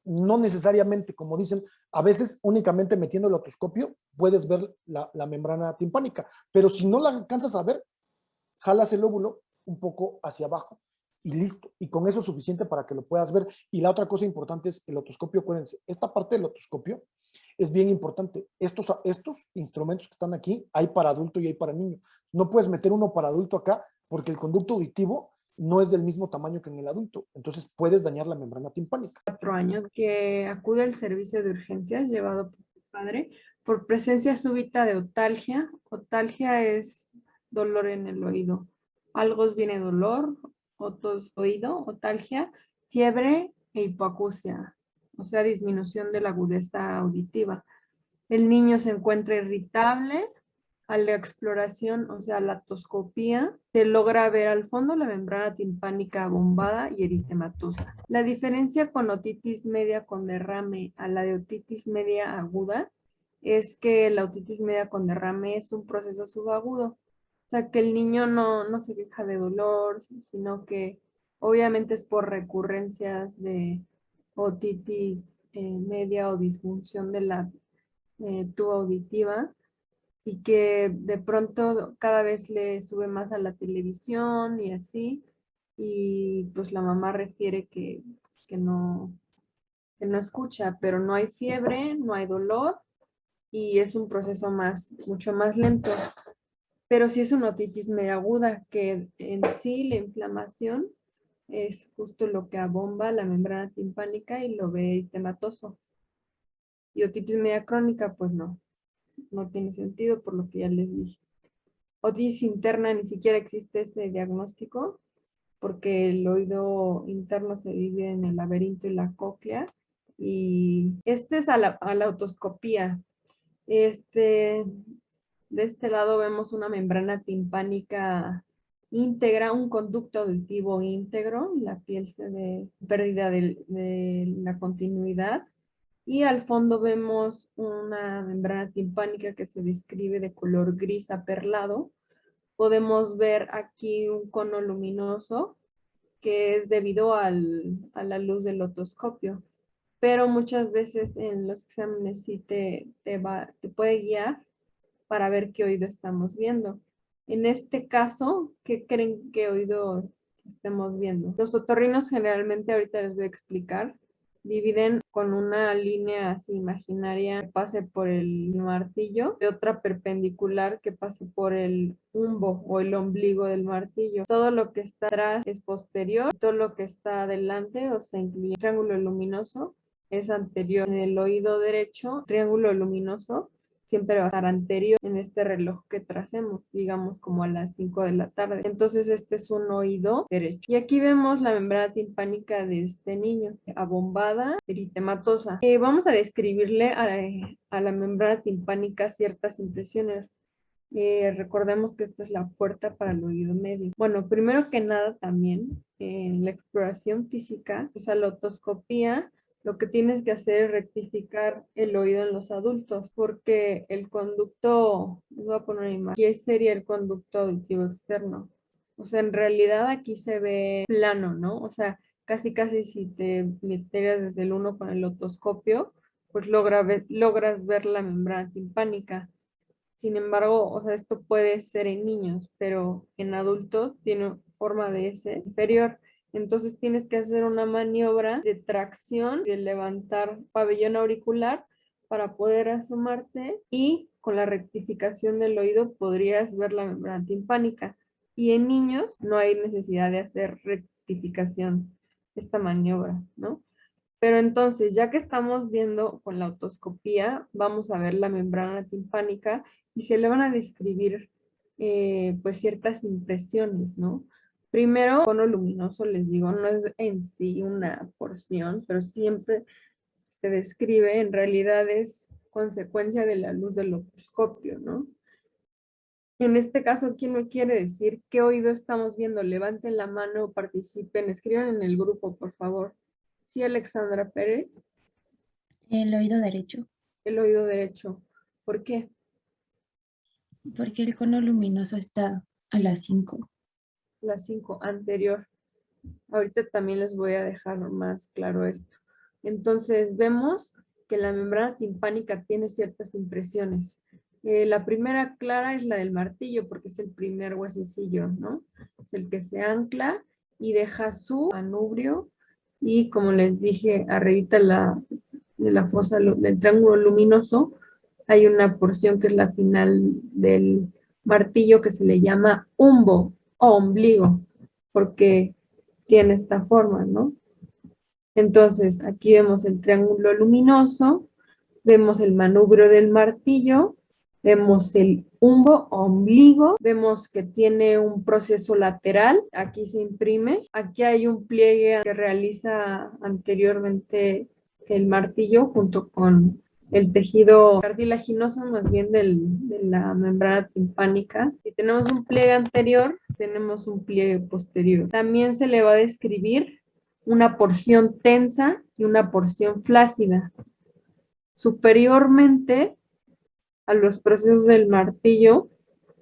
Speaker 3: No necesariamente, como dicen, a veces únicamente metiendo el otoscopio puedes ver la membrana timpánica, pero si no la alcanzas a ver, jalas el óvulo un poco hacia abajo y listo. Y con eso es suficiente para que lo puedas ver. Y la otra cosa importante es el otoscopio. Acuérdense, esta parte del otoscopio es bien importante. Estos instrumentos que están aquí, hay para adulto y hay para niño. No puedes meter uno para adulto acá porque el conducto auditivo no es del mismo tamaño que en el adulto. Entonces puedes dañar la membrana timpánica.
Speaker 1: 4 años que acude al servicio de urgencias llevado por su padre por presencia súbita de otalgia. Otalgia es dolor en el oído. Algos viene dolor, otos oído, otalgia, fiebre e hipoacusia, o sea, disminución de la agudeza auditiva. El niño se encuentra irritable. A la exploración, o sea, la otoscopía, se logra ver al fondo la membrana timpánica abombada y eritematosa. La diferencia con otitis media con derrame a la de otitis media aguda es que la otitis media con derrame es un proceso subagudo. O sea, que el niño no se queja de dolor, sino que obviamente es por recurrencias de otitis media o disfunción de la tuba auditiva, y que de pronto cada vez le sube más a la televisión y así, y pues la mamá refiere que no, que no escucha, pero no hay fiebre, no hay dolor y es un proceso mucho más lento. Pero sí es una otitis media aguda, que en sí la inflamación es justo lo que abomba la membrana timpánica y lo ve eritematoso. Y otitis media crónica, pues no tiene sentido por lo que ya les dije. Otitis interna ni siquiera existe ese diagnóstico porque el oído interno se divide en el laberinto y la cóclea, y este es a la otoscopía. De este lado vemos una membrana timpánica íntegra, un conducto auditivo íntegro, la piel se ve pérdida de la continuidad. Y al fondo vemos una membrana timpánica que se describe de color gris aperlado. Podemos ver aquí un cono luminoso que es debido a la luz del otoscopio. Pero muchas veces en los exámenes sí te puede guiar para ver qué oído estamos viendo. En este caso, ¿qué creen que oído estemos viendo? Los otorrinos generalmente, ahorita les voy a explicar, dividen con una línea así imaginaria que pase por el martillo, de otra perpendicular que pase por el umbo o el ombligo del martillo. Todo lo que está atrás es posterior, todo lo que está adelante, o sea, incluye el triángulo luminoso, es anterior. En el oído derecho, triángulo luminoso siempre va a estar anterior en este reloj que tracemos, digamos como a las 5 de la tarde. Entonces este es un oído derecho. Y aquí vemos la membrana timpánica de este niño, abombada, eritematosa. Vamos a describirle a la membrana timpánica ciertas impresiones. Recordemos que esta es la puerta para el oído medio. Bueno, primero que nada también, en la exploración física, o sea, la otoscopía, lo que tienes que hacer es rectificar el oído en los adultos, porque el conducto, les voy a poner una imagen, aquí sería el conducto auditivo externo. O sea, en realidad aquí se ve plano, ¿no? O sea, casi si te metieras desde el 1 con el otoscopio, pues logras ver la membrana timpánica. Sin embargo, o sea, esto puede ser en niños, pero en adultos tiene forma de S inferior. Entonces tienes que hacer una maniobra de tracción, de levantar pabellón auricular para poder asomarte, y con la rectificación del oído podrías ver la membrana timpánica. Y en niños no hay necesidad de hacer rectificación, esta maniobra, ¿no? Pero entonces, ya que estamos viendo con la otoscopía, vamos a ver la membrana timpánica y se le van a describir pues ciertas impresiones, ¿no? Primero, cono luminoso, les digo, no es en sí una porción, pero siempre se describe en realidad es consecuencia de la luz del otoscopio, ¿no? En este caso, ¿quién me quiere decir qué oído estamos viendo? Levanten la mano, participen, escriban en el grupo, por favor. Sí, Alexandra Pérez,
Speaker 4: El oído derecho,
Speaker 1: el oído derecho. ¿Por qué?
Speaker 4: porque el cono luminoso está a las 5.
Speaker 1: La 5 anterior. Ahorita también les voy a dejar más claro esto. Entonces, vemos que la membrana timpánica tiene ciertas impresiones. La primera clara es la del martillo, porque es el primer huesecillo, ¿no? Es el que se ancla y deja su manubrio. Y como les dije, arribita de la fosa del triángulo luminoso, hay una porción que es la final del martillo que se le llama umbo o ombligo, porque tiene esta forma, ¿no? Entonces, aquí vemos el triángulo luminoso, vemos el manubrio del martillo, vemos el umbo o ombligo, vemos que tiene un proceso lateral, aquí se imprime, aquí hay un pliegue que realiza anteriormente el martillo junto con el tejido cartilaginoso, más bien de la membrana timpánica. Si tenemos un pliegue anterior, tenemos un pliegue posterior. También se le va a describir una porción tensa y una porción flácida. Superiormente a los procesos del martillo,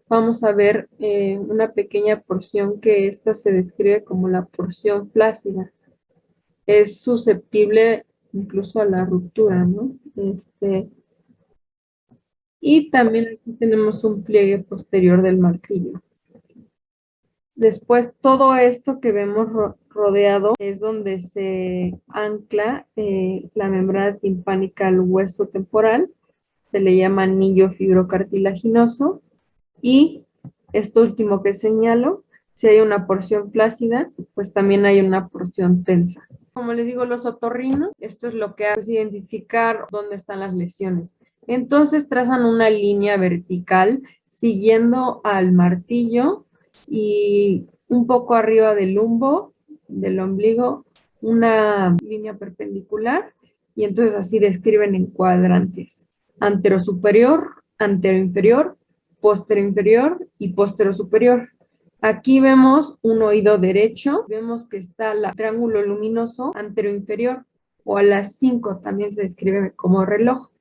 Speaker 1: vamos a ver una pequeña porción que esta se describe como la porción flácida. Es susceptible incluso a la ruptura, ¿no? Y también aquí tenemos un pliegue posterior del martillo. Después, todo esto que vemos rodeado es donde se ancla la membrana timpánica al hueso temporal. Se le llama anillo fibrocartilaginoso. Y esto último que señalo, si hay una porción flácida, pues también hay una porción tensa. Como les digo, los otorrinos, esto es lo que hace, es identificar dónde están las lesiones. Entonces trazan una línea vertical siguiendo al martillo y un poco arriba del lumbo, del ombligo, una línea perpendicular y entonces así describen en cuadrantes. Antero superior, antero inferior, posterior inferior y posterior superior. Aquí vemos un oído derecho, vemos que está el triángulo luminoso antero inferior o a las 5 también se describe como reloj.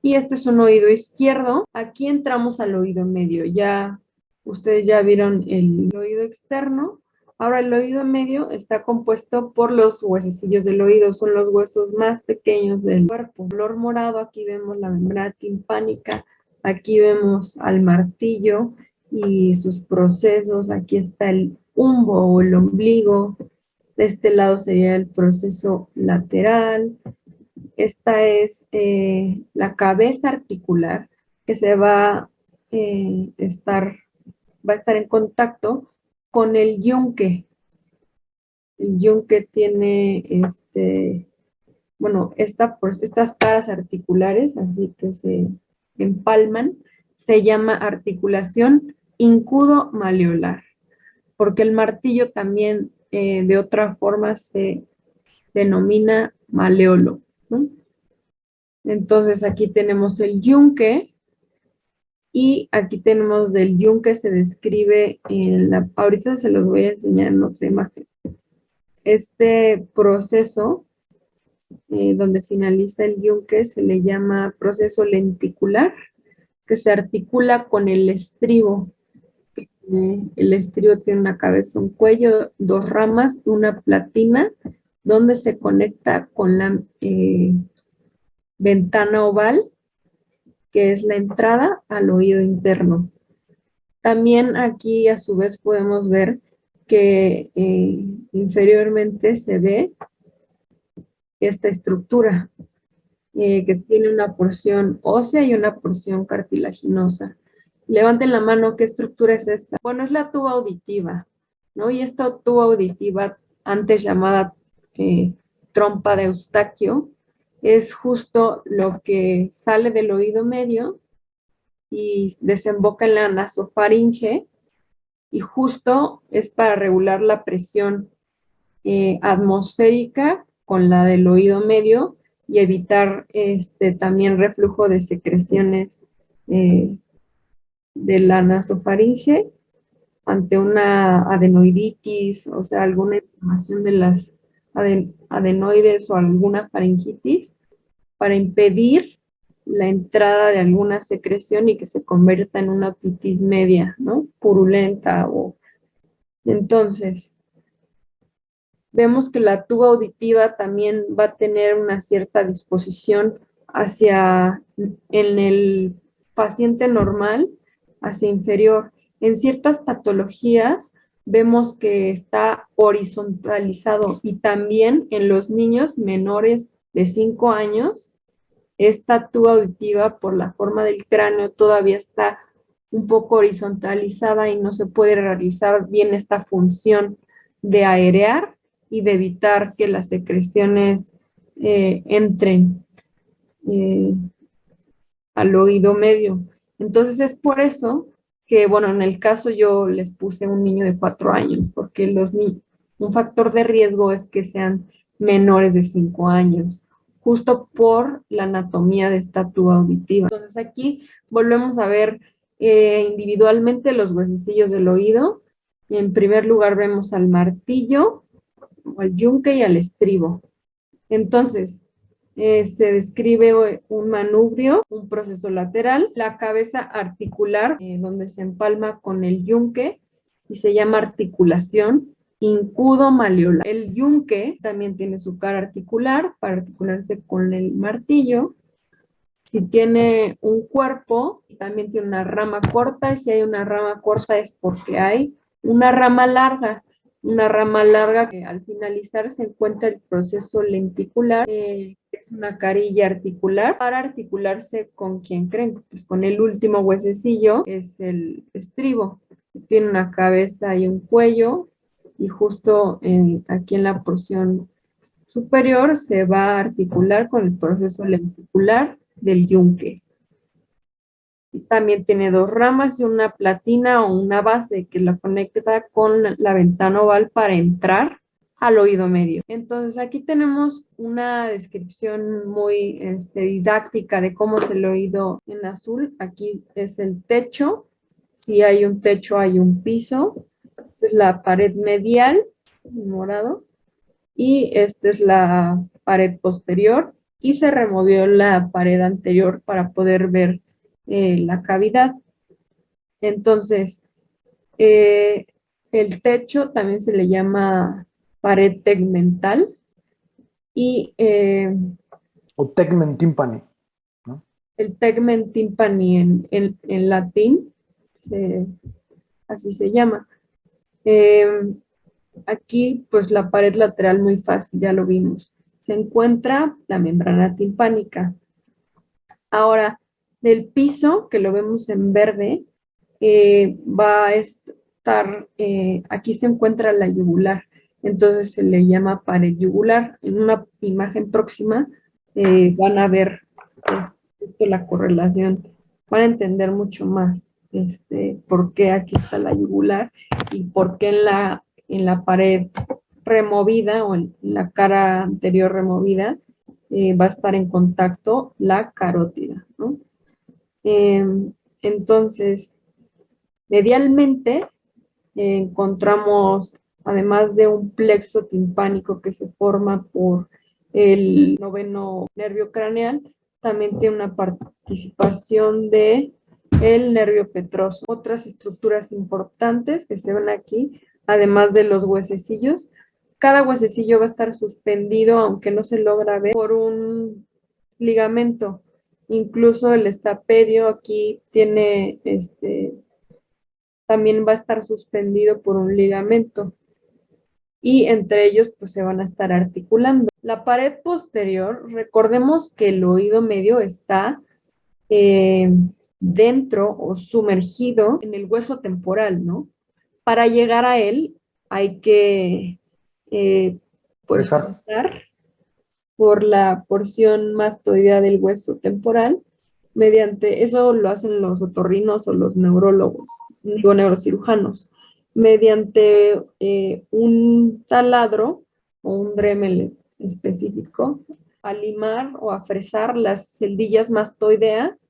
Speaker 1: Y este es un oído izquierdo. Aquí entramos al oído medio. Ya ustedes ya vieron el oído externo. Ahora el oído medio está compuesto por los huesecillos del oído. Son los huesos más pequeños del cuerpo. Color morado, aquí vemos la membrana timpánica. Aquí vemos al martillo y sus procesos. Aquí está el umbo o el ombligo. De este lado sería el proceso lateral. Esta es la cabeza articular que se va a estar en contacto con el yunque. El yunque tiene estas caras articulares, así que se empalman, se llama articulación incudo-maleolar, porque el martillo también de otra forma se denomina maleolo, ¿no? Entonces aquí tenemos el yunque y aquí tenemos del yunque se describe ahorita se los voy a enseñar en otra imagen. Este proceso donde finaliza el yunque se le llama proceso lenticular, que se articula con el estribo. El estribo tiene una cabeza, un cuello, dos ramas, una platina, donde se conecta con la ventana oval, que es la entrada al oído interno. También aquí a su vez podemos ver que inferiormente se ve esta estructura que tiene una porción ósea y una porción cartilaginosa. Levanten la mano, ¿qué estructura es esta? Bueno, es la tuba auditiva, ¿no? Y esta tuba auditiva, antes llamada trompa de Eustaquio, es justo lo que sale del oído medio y desemboca en la nasofaringe y justo es para regular la presión atmosférica con la del oído medio y evitar también reflujo de secreciones de la nasofaringe ante una adenoiditis, o sea, alguna inflamación de las adenoides o alguna faringitis, para impedir la entrada de alguna secreción y que se convierta en una otitis media, ¿no? Purulenta. Entonces, vemos que la tuba auditiva también va a tener una cierta disposición en el paciente normal, hacia inferior. En ciertas patologías vemos que está horizontalizado y también en los niños menores de 5 años, esta tuba auditiva por la forma del cráneo todavía está un poco horizontalizada y no se puede realizar bien esta función de aerear y de evitar que las secreciones entren al oído medio. Entonces es por eso que, bueno, en el caso yo les puse un niño de 4 años, porque un factor de riesgo es que sean menores de 5 años, justo por la anatomía de esta tuba auditiva. Entonces aquí volvemos a ver individualmente los huesecillos del oído. Y en primer lugar vemos al martillo, al yunque y al estribo. Entonces, se describe un manubrio, un proceso lateral, la cabeza articular, donde se empalma con el yunque y se llama articulación incudo-malleolar. El yunque también tiene su cara articular para articularse con el martillo. Si tiene un cuerpo, también tiene una rama corta, y si hay una rama corta es porque hay una rama larga. Una rama larga que al finalizar se encuentra el proceso lenticular, es una carilla articular para articularse con quien creen, pues con el último huesecillo es el estribo. Tiene una cabeza y un cuello y justo aquí en la porción superior se va a articular con el proceso lenticular del yunque. También tiene 2 ramas y una platina o una base que la conecta con la ventana oval para entrar al oído medio. Entonces aquí tenemos una descripción muy didáctica de cómo es el oído en azul. Aquí es el techo. Si hay un techo, hay un piso. Esta es la pared medial, en morado. Y esta es la pared posterior. Y se removió la pared anterior para poder ver la cavidad. Entonces, el techo también se le llama pared tegmental y
Speaker 3: O tegmen timpani, ¿no?
Speaker 1: el tegmen timpani en latín, así se llama. Aquí, pues la pared lateral muy fácil, ya lo vimos. Se encuentra la membrana timpánica. Ahora, del piso, que lo vemos en verde, va a estar, aquí se encuentra la yugular, entonces se le llama pared yugular. En una imagen próxima van a ver la correlación, van a entender mucho más por qué aquí está la yugular y por qué en la pared removida o en la cara anterior removida va a estar en contacto la carótida, ¿no? Entonces, medialmente encontramos, además de un plexo timpánico que se forma por el noveno nervio craneal, también tiene una participación de el nervio petroso. Otras estructuras importantes que se ven aquí, además de los huesecillos, cada huesecillo va a estar suspendido, aunque no se logra ver, por un ligamento. Incluso el estapedio aquí tiene, también va a estar suspendido por un ligamento. Y entre ellos, pues se van a estar articulando. La pared posterior, recordemos que el oído medio está dentro o sumergido en el hueso temporal, ¿no? Para llegar a él hay que pues pasar por la porción mastoidea del hueso temporal. Mediante eso lo hacen los otorrinos o los neurólogos, digo neurocirujanos, mediante un taladro o un Dremel específico, a limar o a fresar las celdillas mastoideas,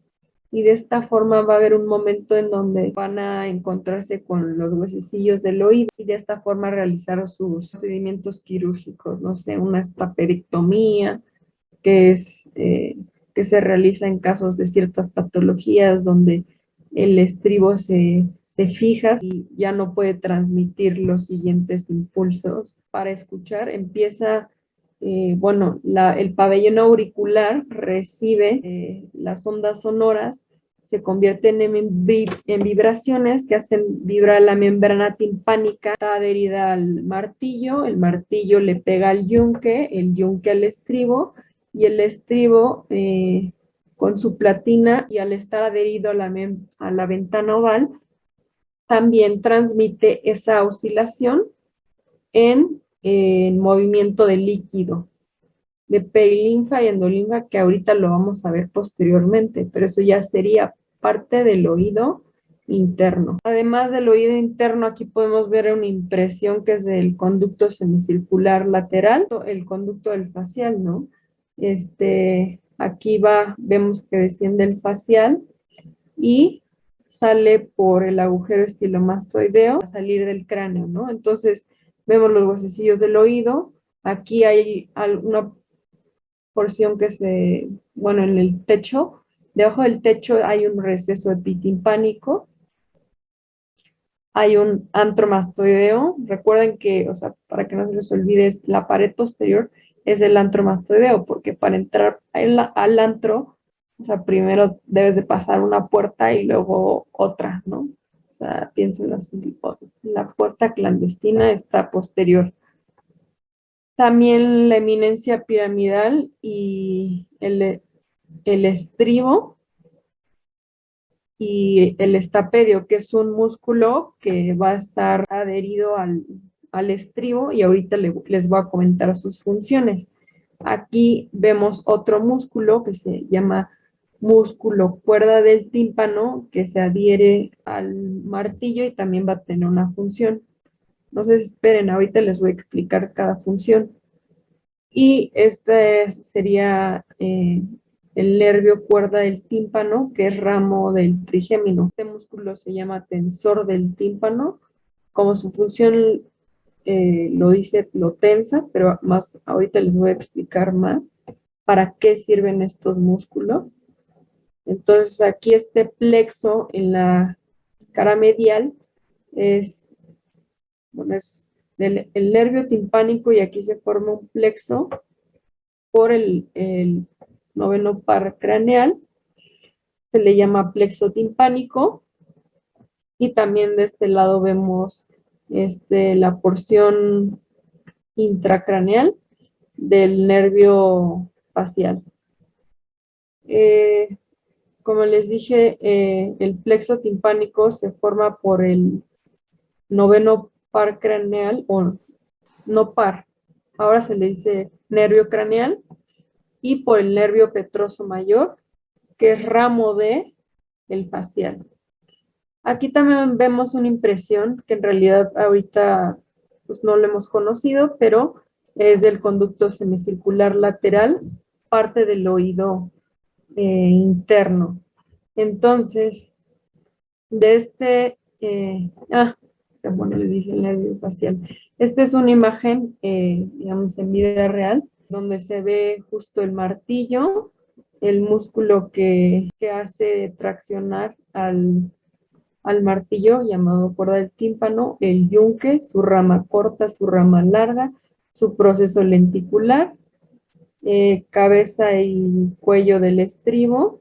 Speaker 1: y de esta forma va a haber un momento en donde van a encontrarse con los huesecillos del oído y de esta forma realizar sus procedimientos quirúrgicos, no sé, una estaperectomía, que que se realiza en casos de ciertas patologías donde el estribo se fija y ya no puede transmitir los siguientes impulsos para escuchar. Empieza, bueno, el pabellón auricular recibe las ondas sonoras, se convierten en vibraciones que hacen vibrar la membrana timpánica, está adherida al martillo, el martillo le pega al yunque, el yunque al estribo, y el estribo con su platina y al estar adherido a la ventana oval, también transmite esa oscilación en movimiento de líquido, de perilinfa y endolinfa, que ahorita lo vamos a ver posteriormente, pero eso ya sería parte del oído interno. Además del oído interno, aquí podemos ver una impresión que es del conducto semicircular lateral, el conducto del facial, ¿no? Aquí vemos que desciende el facial y sale por el agujero estilomastoideo a salir del cráneo, ¿no? Entonces, vemos los huesecillos del oído. Aquí hay una porción bueno, en el techo, debajo del techo hay un receso epitimpánico, hay un antromastoideo. Recuerden que, o sea, para que no se les olvide, la pared posterior es el antromastoideo, porque para entrar al antro, o sea, primero debes de pasar una puerta y luego otra, ¿no? O sea, piénsenlo así, la puerta clandestina está posterior. También la eminencia piramidal y el estribo y el estapedio, que es un músculo que va a estar adherido al estribo, y ahorita les voy a comentar sus funciones. Aquí vemos otro músculo que se llama músculo cuerda del tímpano, que se adhiere al martillo y también va a tener una función. No se esperen, ahorita les voy a explicar cada función. Y este sería el nervio cuerda del tímpano, que es ramo del trigémino. Este músculo se llama tensor del tímpano. Como su función lo dice, lo tensa, pero más ahorita les voy a explicar más para qué sirven estos músculos. Entonces aquí este plexo en la cara medial es el nervio timpánico, y aquí se forma un plexo por el noveno par craneal, se le llama plexo timpánico, y también de este lado vemos la porción intracraneal del nervio facial. Como les dije, el plexo timpánico se forma por el noveno par craneal, o no par, ahora se le dice nervio craneal, y por el nervio petroso mayor, que es ramo de el facial. Aquí también vemos una impresión que en realidad ahorita pues no lo hemos conocido, pero es del conducto semicircular lateral, parte del oído interno. Entonces, de bueno, les dije el nervio facial. Esta es una imagen, digamos, en vida real, donde se ve justo el martillo, el músculo que hace traccionar al martillo, llamado cuerda del tímpano, el yunque, su rama corta, su rama larga, su proceso lenticular, cabeza y cuello del estribo,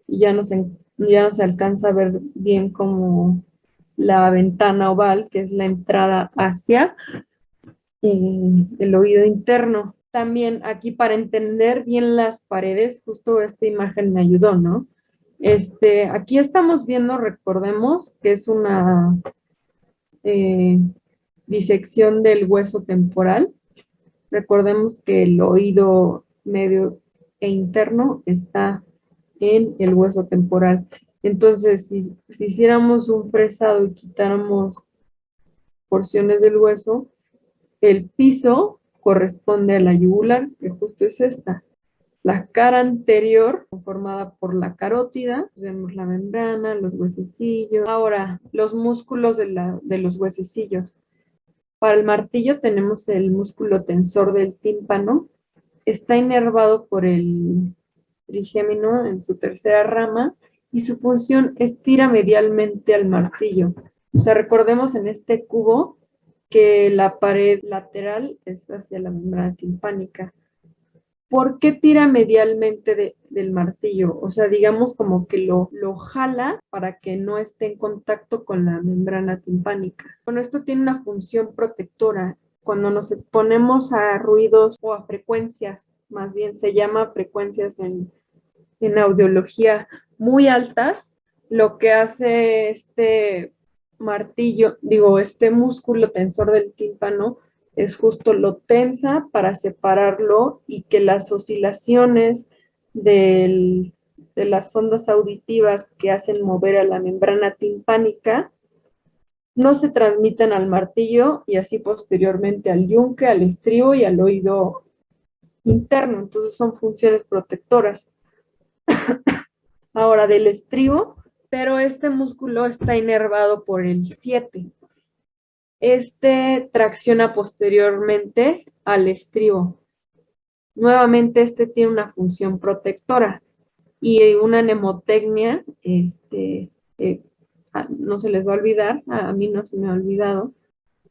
Speaker 1: y ya no se alcanza a ver bien como la ventana oval, que es la entrada hacia el oído interno. También aquí, para entender bien las paredes, justo esta imagen me ayudó, ¿no? Aquí estamos viendo, recordemos, que es una disección del hueso temporal. Recordemos que el oído medio e interno está en el hueso temporal. Entonces, si hiciéramos un fresado y quitáramos porciones del hueso, el piso corresponde a la yugular, que justo es esta. la cara anterior, conformada por la carótida, vemos la membrana, los huesecillos. Ahora, los músculos de los huesecillos. Para el martillo tenemos el músculo tensor del tímpano, está inervado por el trigémino en su tercera rama y su función es tira medialmente al martillo. O sea, recordemos en este cubo que la pared lateral es hacia la membrana timpánica. ¿Por qué tira medialmente del martillo? O sea, digamos como que lo jala para que no esté en contacto con la membrana timpánica. Bueno, esto tiene una función protectora. Cuando nos exponemos a ruidos o a frecuencias, más bien se llama frecuencias en audiología muy altas, lo que hace este martillo, digo, este músculo tensor del tímpano es justo lo tensa para separarlo y que las oscilaciones de las ondas auditivas que hacen mover a la membrana timpánica no se transmitan al martillo y así posteriormente al yunque, al estribo y al oído interno. Entonces son funciones protectoras. Ahora del estribo, pero este músculo está inervado por el 7. Este tracciona posteriormente al estribo. Nuevamente, este tiene una función protectora y una mnemotecnia, no se les va a olvidar, a mí no se me ha olvidado,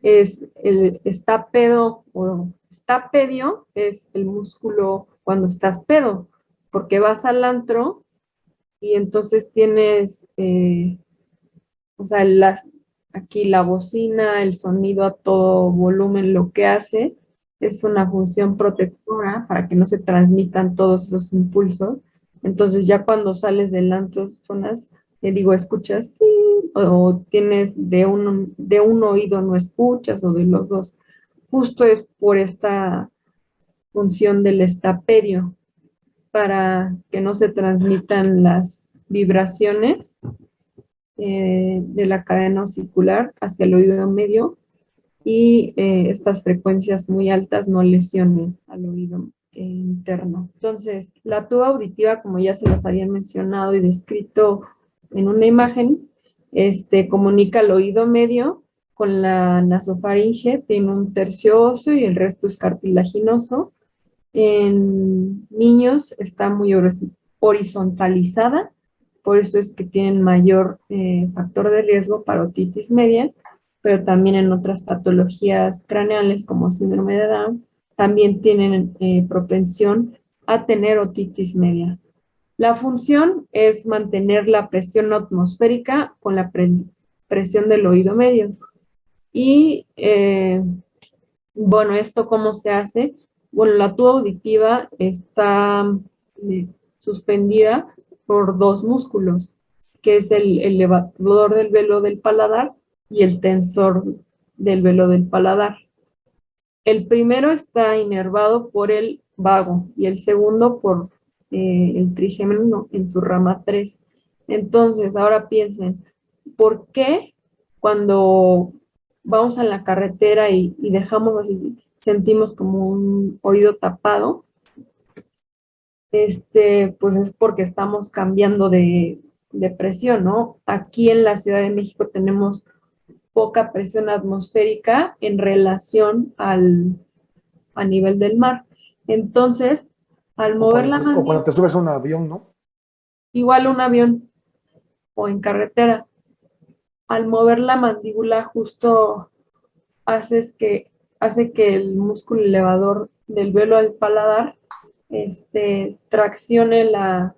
Speaker 1: es el estápedo o estápedio, es el músculo cuando estás pedo, porque vas al antro y entonces tienes, o sea, aquí la bocina, el sonido a todo volumen, lo que hace es una función protectora para que no se transmitan todos los impulsos. Entonces ya cuando sales del antro, sonas, escuchas, o tienes de un oído no escuchas, o de los dos. Justo es por esta función del estapedio, para que no se transmitan las vibraciones de la cadena osicular hacia el oído medio y estas frecuencias muy altas no lesionen al oído interno. Entonces, la tuba auditiva, como ya se las había mencionado y descrito en una imagen, comunica el oído medio con la nasofaringe, tiene un tercio óseo y el resto es cartilaginoso. En niños está muy horizontalizada, por eso es que tienen mayor factor de riesgo para otitis media, pero también en otras patologías craneales como síndrome de Down, también tienen propensión a tener otitis media. La función es mantener la presión atmosférica con la presión del oído medio. Y bueno, ¿esto cómo se hace? Bueno, la tuba auditiva está suspendida por dos músculos, que es el elevador del velo del paladar y el tensor del velo del paladar. El primero está inervado por el vago y el segundo por el trigémino en su rama 3. Entonces, ahora piensen, ¿por qué cuando vamos a la carretera y dejamos así, sentimos como un oído tapado? Pues es porque estamos cambiando de presión, ¿no? Aquí en la Ciudad de México tenemos poca presión atmosférica en relación a nivel del mar. Entonces, al mover la
Speaker 3: O cuando te subes a un avión, ¿no?
Speaker 1: igual un avión o en carretera, al mover la mandíbula justo hace que el músculo elevador del velo al paladar traccione la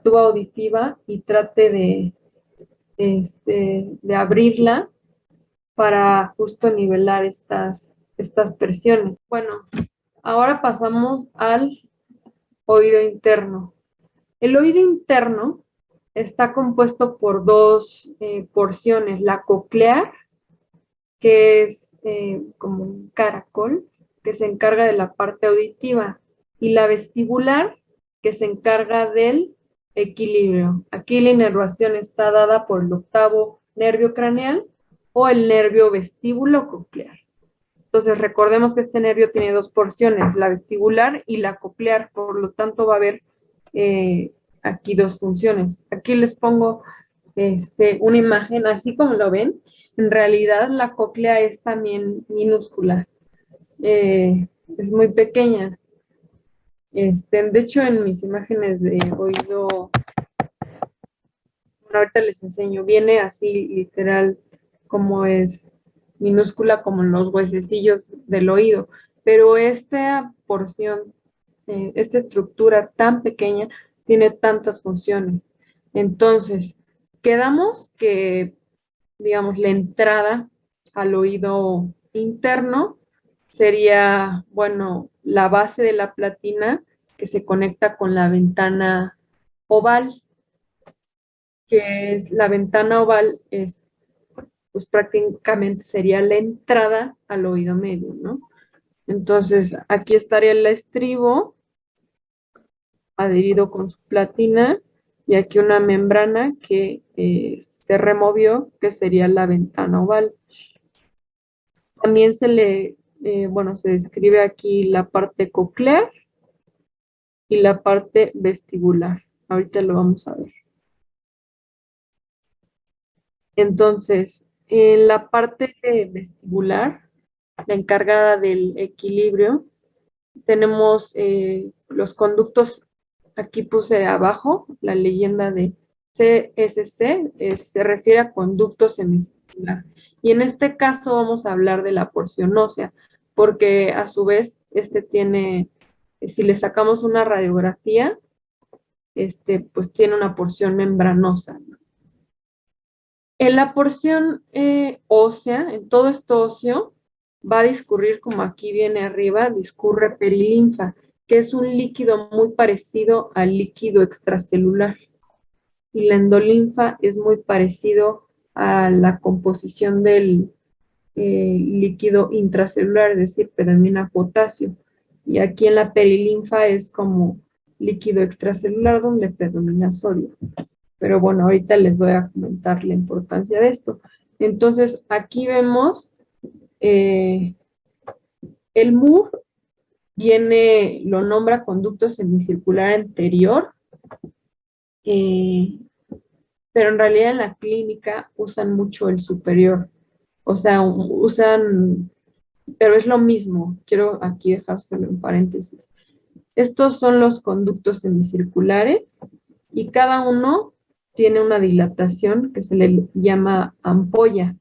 Speaker 1: tuba auditiva y trate de abrirla para justo nivelar estas presiones. Bueno, ahora pasamos al oído interno. El oído interno está compuesto por dos porciones, la coclear, que es como un caracol, que se encarga de la parte auditiva, y la vestibular, que se encarga del equilibrio. Aquí la inervación está dada por el octavo nervio craneal o el nervio vestíbulo coclear. Entonces, recordemos que este nervio tiene dos porciones, la vestibular y la coclear, por lo tanto va a haber aquí dos funciones. Aquí les pongo una imagen, así como lo ven, en realidad la cóclea es también minúscula, es muy pequeña. De hecho, en mis imágenes de oído, bueno, ahorita les enseño, viene así literal como es minúscula como en los huesecillos del oído, pero esta porción, esta estructura tan pequeña tiene tantas funciones. Entonces, quedamos que, digamos, la entrada al oído interno sería, bueno, la base de la platina que se conecta con la ventana oval, que es la ventana oval, es, pues prácticamente sería la entrada al oído medio, ¿no? Entonces, aquí estaría el estribo adherido con su platina y aquí una membrana que se removió, que sería la ventana oval. También se describe aquí la parte coclear y la parte vestibular. Ahorita lo vamos a ver. Entonces, en la parte vestibular, la encargada del equilibrio, tenemos los conductos, aquí puse abajo la leyenda de CSC, se refiere a conducto semicircular. Y en este caso vamos a hablar de la porción ósea, porque a su vez tiene, si le sacamos una radiografía, pues tiene una porción membranosa, ¿no? En la porción ósea, en todo esto óseo, va a discurrir, como aquí viene arriba, discurre perilinfa, que es un líquido muy parecido al líquido extracelular. Y la endolinfa es muy parecido a la composición del líquido intracelular, es decir, predomina potasio. Y aquí en la perilinfa es como líquido extracelular donde predomina sodio. Pero bueno, ahorita les voy a comentar la importancia de esto. Entonces, aquí vemos el MUR lo nombra conducto semicircular anterior, pero en realidad en la clínica usan mucho el superior. O sea, pero es lo mismo. Quiero aquí dejárselo en paréntesis. Estos son los conductos semicirculares y cada uno tiene una dilatación que se le llama ampolla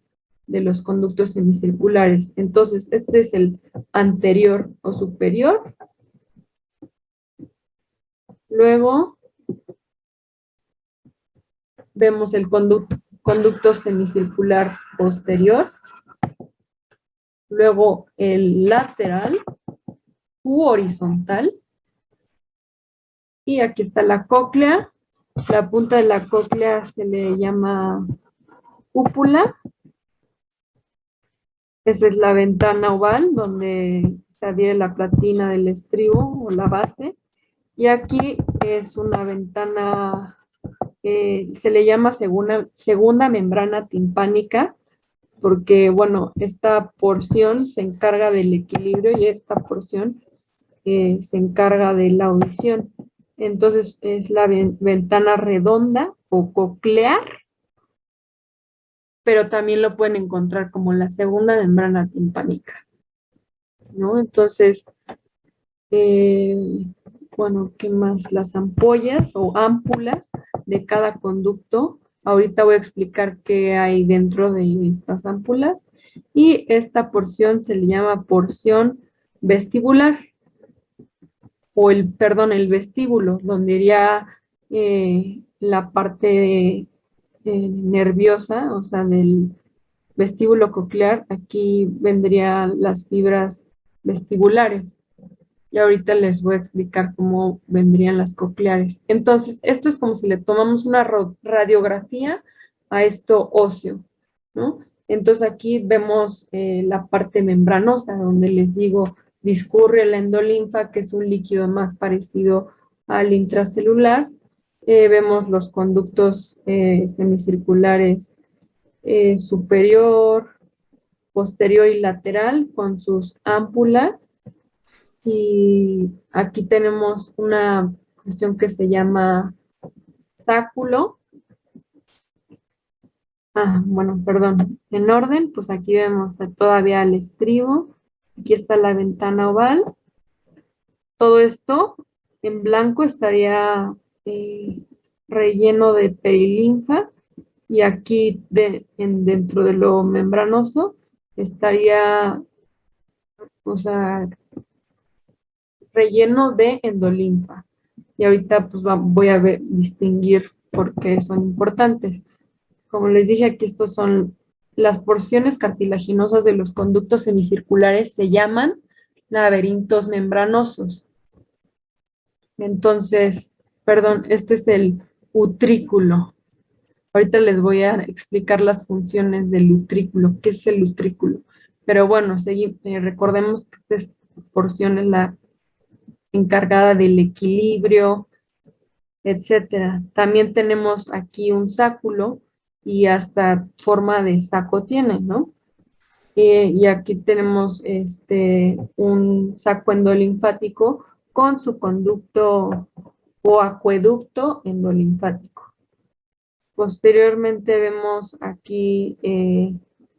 Speaker 1: de los conductos semicirculares. Entonces, este es el anterior o superior. Luego, vemos el conducto semicircular posterior. Luego, el lateral u horizontal. Y aquí está la cóclea. La punta de la cóclea se le llama cúpula. Esa es la ventana oval donde se adhiere la platina del estribo o la base. Y aquí es una ventana, se le llama segunda membrana timpánica, porque, bueno, esta porción se encarga del equilibrio y esta porción se encarga de la audición. Entonces, es la ventana redonda o coclear, pero también lo pueden encontrar como la segunda membrana timpánica, ¿no? Entonces, bueno, ¿qué más? Las ampollas o ámpulas de cada conducto. Ahorita voy a explicar qué hay dentro de estas ámpulas. Y esta porción se le llama porción vestibular, o el vestíbulo, donde iría la parte nerviosa, o sea, del vestíbulo coclear. Aquí vendrían las fibras vestibulares. Y ahorita les voy a explicar cómo vendrían las cocleares. Entonces, esto es como si le tomamos una radiografía a esto óseo, ¿no? Entonces aquí vemos la parte membranosa, donde les digo, discurre la endolinfa, que es un líquido más parecido al intracelular. Vemos los conductos semicirculares superior, posterior y lateral con sus ámpulas. Y aquí tenemos una cuestión que se llama sáculo. Bueno, perdón. En orden, pues aquí vemos todavía el estribo. Aquí está la ventana oval. Todo esto en blanco estaría relleno de perilinfa. Y aquí dentro de lo membranoso estaría, o sea, relleno de endolinfa. Y ahorita pues voy a distinguir por qué son importantes. Como les dije, aquí estos son las porciones cartilaginosas de los conductos semicirculares, se llaman laberintos membranosos. Entonces, perdón, este es el utrículo. Ahorita les voy a explicar las funciones del utrículo, qué es el utrículo. Pero bueno, recordemos que esta porción es la encargada del equilibrio, etcétera. También tenemos aquí un sáculo y hasta forma de saco tiene, ¿no? Y aquí tenemos un saco endolinfático con su conducto o acueducto endolinfático. Posteriormente vemos aquí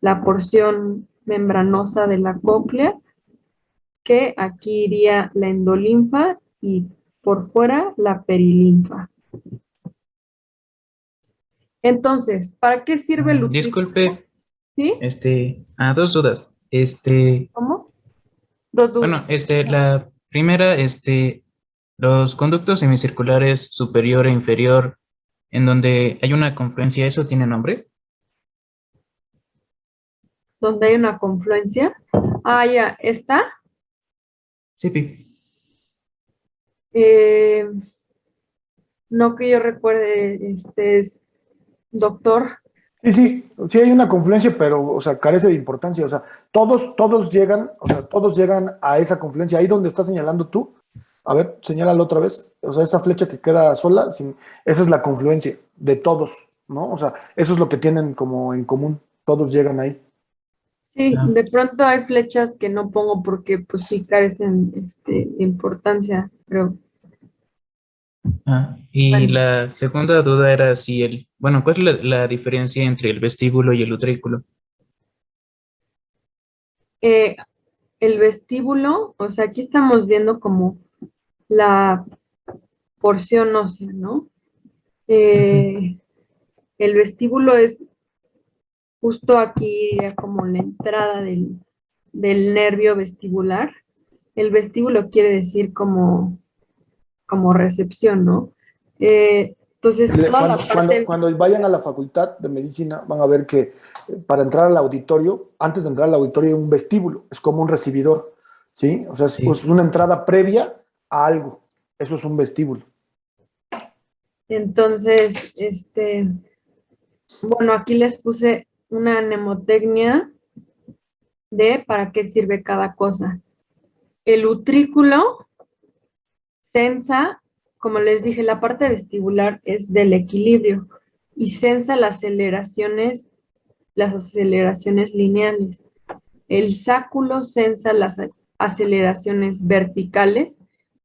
Speaker 1: la porción membranosa de la cóclea, que aquí iría la endolinfa y por fuera la perilinfa. Entonces, ¿para qué sirve el utrículo?
Speaker 5: Disculpe,
Speaker 1: ¿Sí?
Speaker 5: dos dudas.
Speaker 1: ¿Cómo? Dos dudas.
Speaker 5: Bueno, la primera, los conductos semicirculares superior e inferior, en donde hay una confluencia, ¿eso tiene nombre?
Speaker 1: Donde hay una confluencia. Ya, ¿está?
Speaker 5: Sí, Pi.
Speaker 1: No que yo recuerde, es doctor.
Speaker 3: Sí hay una confluencia, pero, o sea, carece de importancia. O sea, todos llegan, o sea, todos llegan a esa confluencia. Ahí donde estás señalando tú, a ver, señálalo otra vez. O sea, esa flecha que queda sola, esa es la confluencia de todos, ¿no? O sea, eso es lo que tienen como en común. Todos llegan ahí.
Speaker 1: Sí, de pronto hay flechas que no pongo porque pues sí carecen de importancia, pero
Speaker 5: Y
Speaker 1: bueno.
Speaker 5: la segunda duda era si ¿cuál es la diferencia entre el vestíbulo y el utrículo?
Speaker 1: El vestíbulo, o sea, aquí estamos viendo como la porción ósea, ¿no? El vestíbulo es justo aquí, ya como la entrada del nervio vestibular. El vestíbulo quiere decir como recepción, ¿no? Entonces, toda la parte...
Speaker 3: Cuando vayan a la facultad de medicina, van a ver que para entrar al auditorio, antes de entrar al auditorio hay un vestíbulo, es como un recibidor, ¿sí? O sea, es una entrada previa a algo, eso es un vestíbulo.
Speaker 1: Entonces, bueno, aquí les puse una mnemotecnia de para qué sirve cada cosa. El utrículo sensa, como les dije, la parte vestibular es del equilibrio y sensa las aceleraciones lineales. El sáculo sensa las aceleraciones verticales.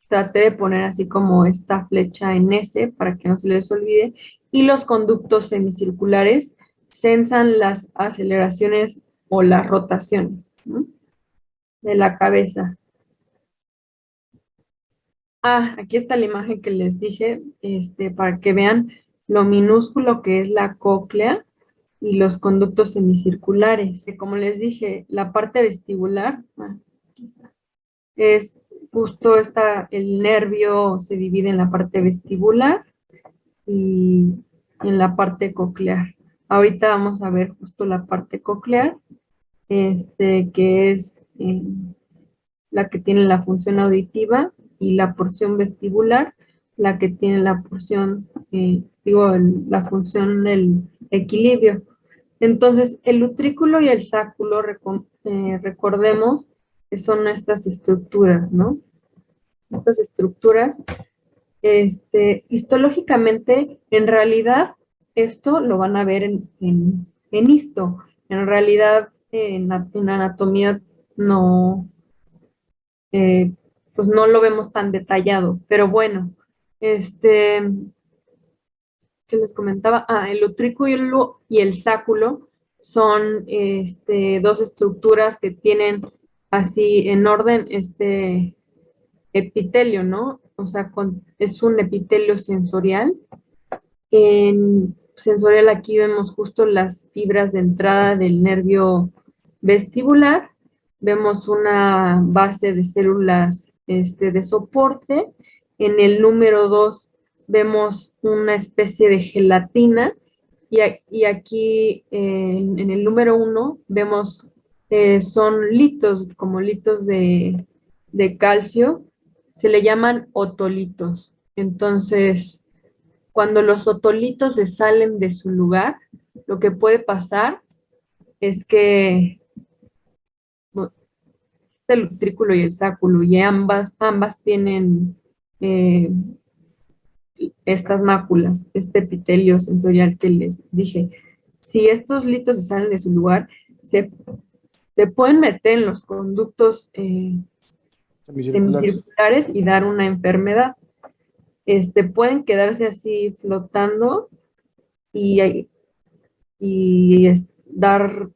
Speaker 1: Traté de poner así como esta flecha en S para que no se les olvide. Y los conductos semicirculares sensan las aceleraciones o las rotaciones, ¿no?, de la cabeza. Aquí está la imagen que les dije, para que vean lo minúsculo que es la cóclea y los conductos semicirculares. Como les dije, la parte vestibular, aquí está, es justo el nervio se divide en la parte vestibular y en la parte coclear. Ahorita vamos a ver justo la parte coclear, que es la que tiene la función auditiva, y la porción vestibular, la que tiene la porción, la función del equilibrio. Entonces, el utrículo y el sáculo, recordemos que son estas estructuras, ¿no? Estas estructuras, histológicamente, en realidad, esto lo van a ver en histo. En realidad, en anatomía no, pues no lo vemos tan detallado, pero bueno, que les comentaba, el utrículo y el sáculo son dos estructuras que tienen así en orden epitelio, ¿no? O sea, es un epitelio sensorial. En sensorial aquí vemos justo las fibras de entrada del nervio vestibular. Vemos una base de células de soporte. En el número 2 vemos una especie de gelatina y aquí en el número 1 vemos son litos, como litos de calcio, se le llaman otolitos. Entonces, cuando los otolitos se salen de su lugar, lo que puede pasar es que el utrículo y el sáculo, y ambas tienen estas máculas, este epitelio sensorial que les dije. Si estos litos se salen de su lugar, se pueden meter en los conductos semicirculares y dar una enfermedad. Pueden quedarse así flotando y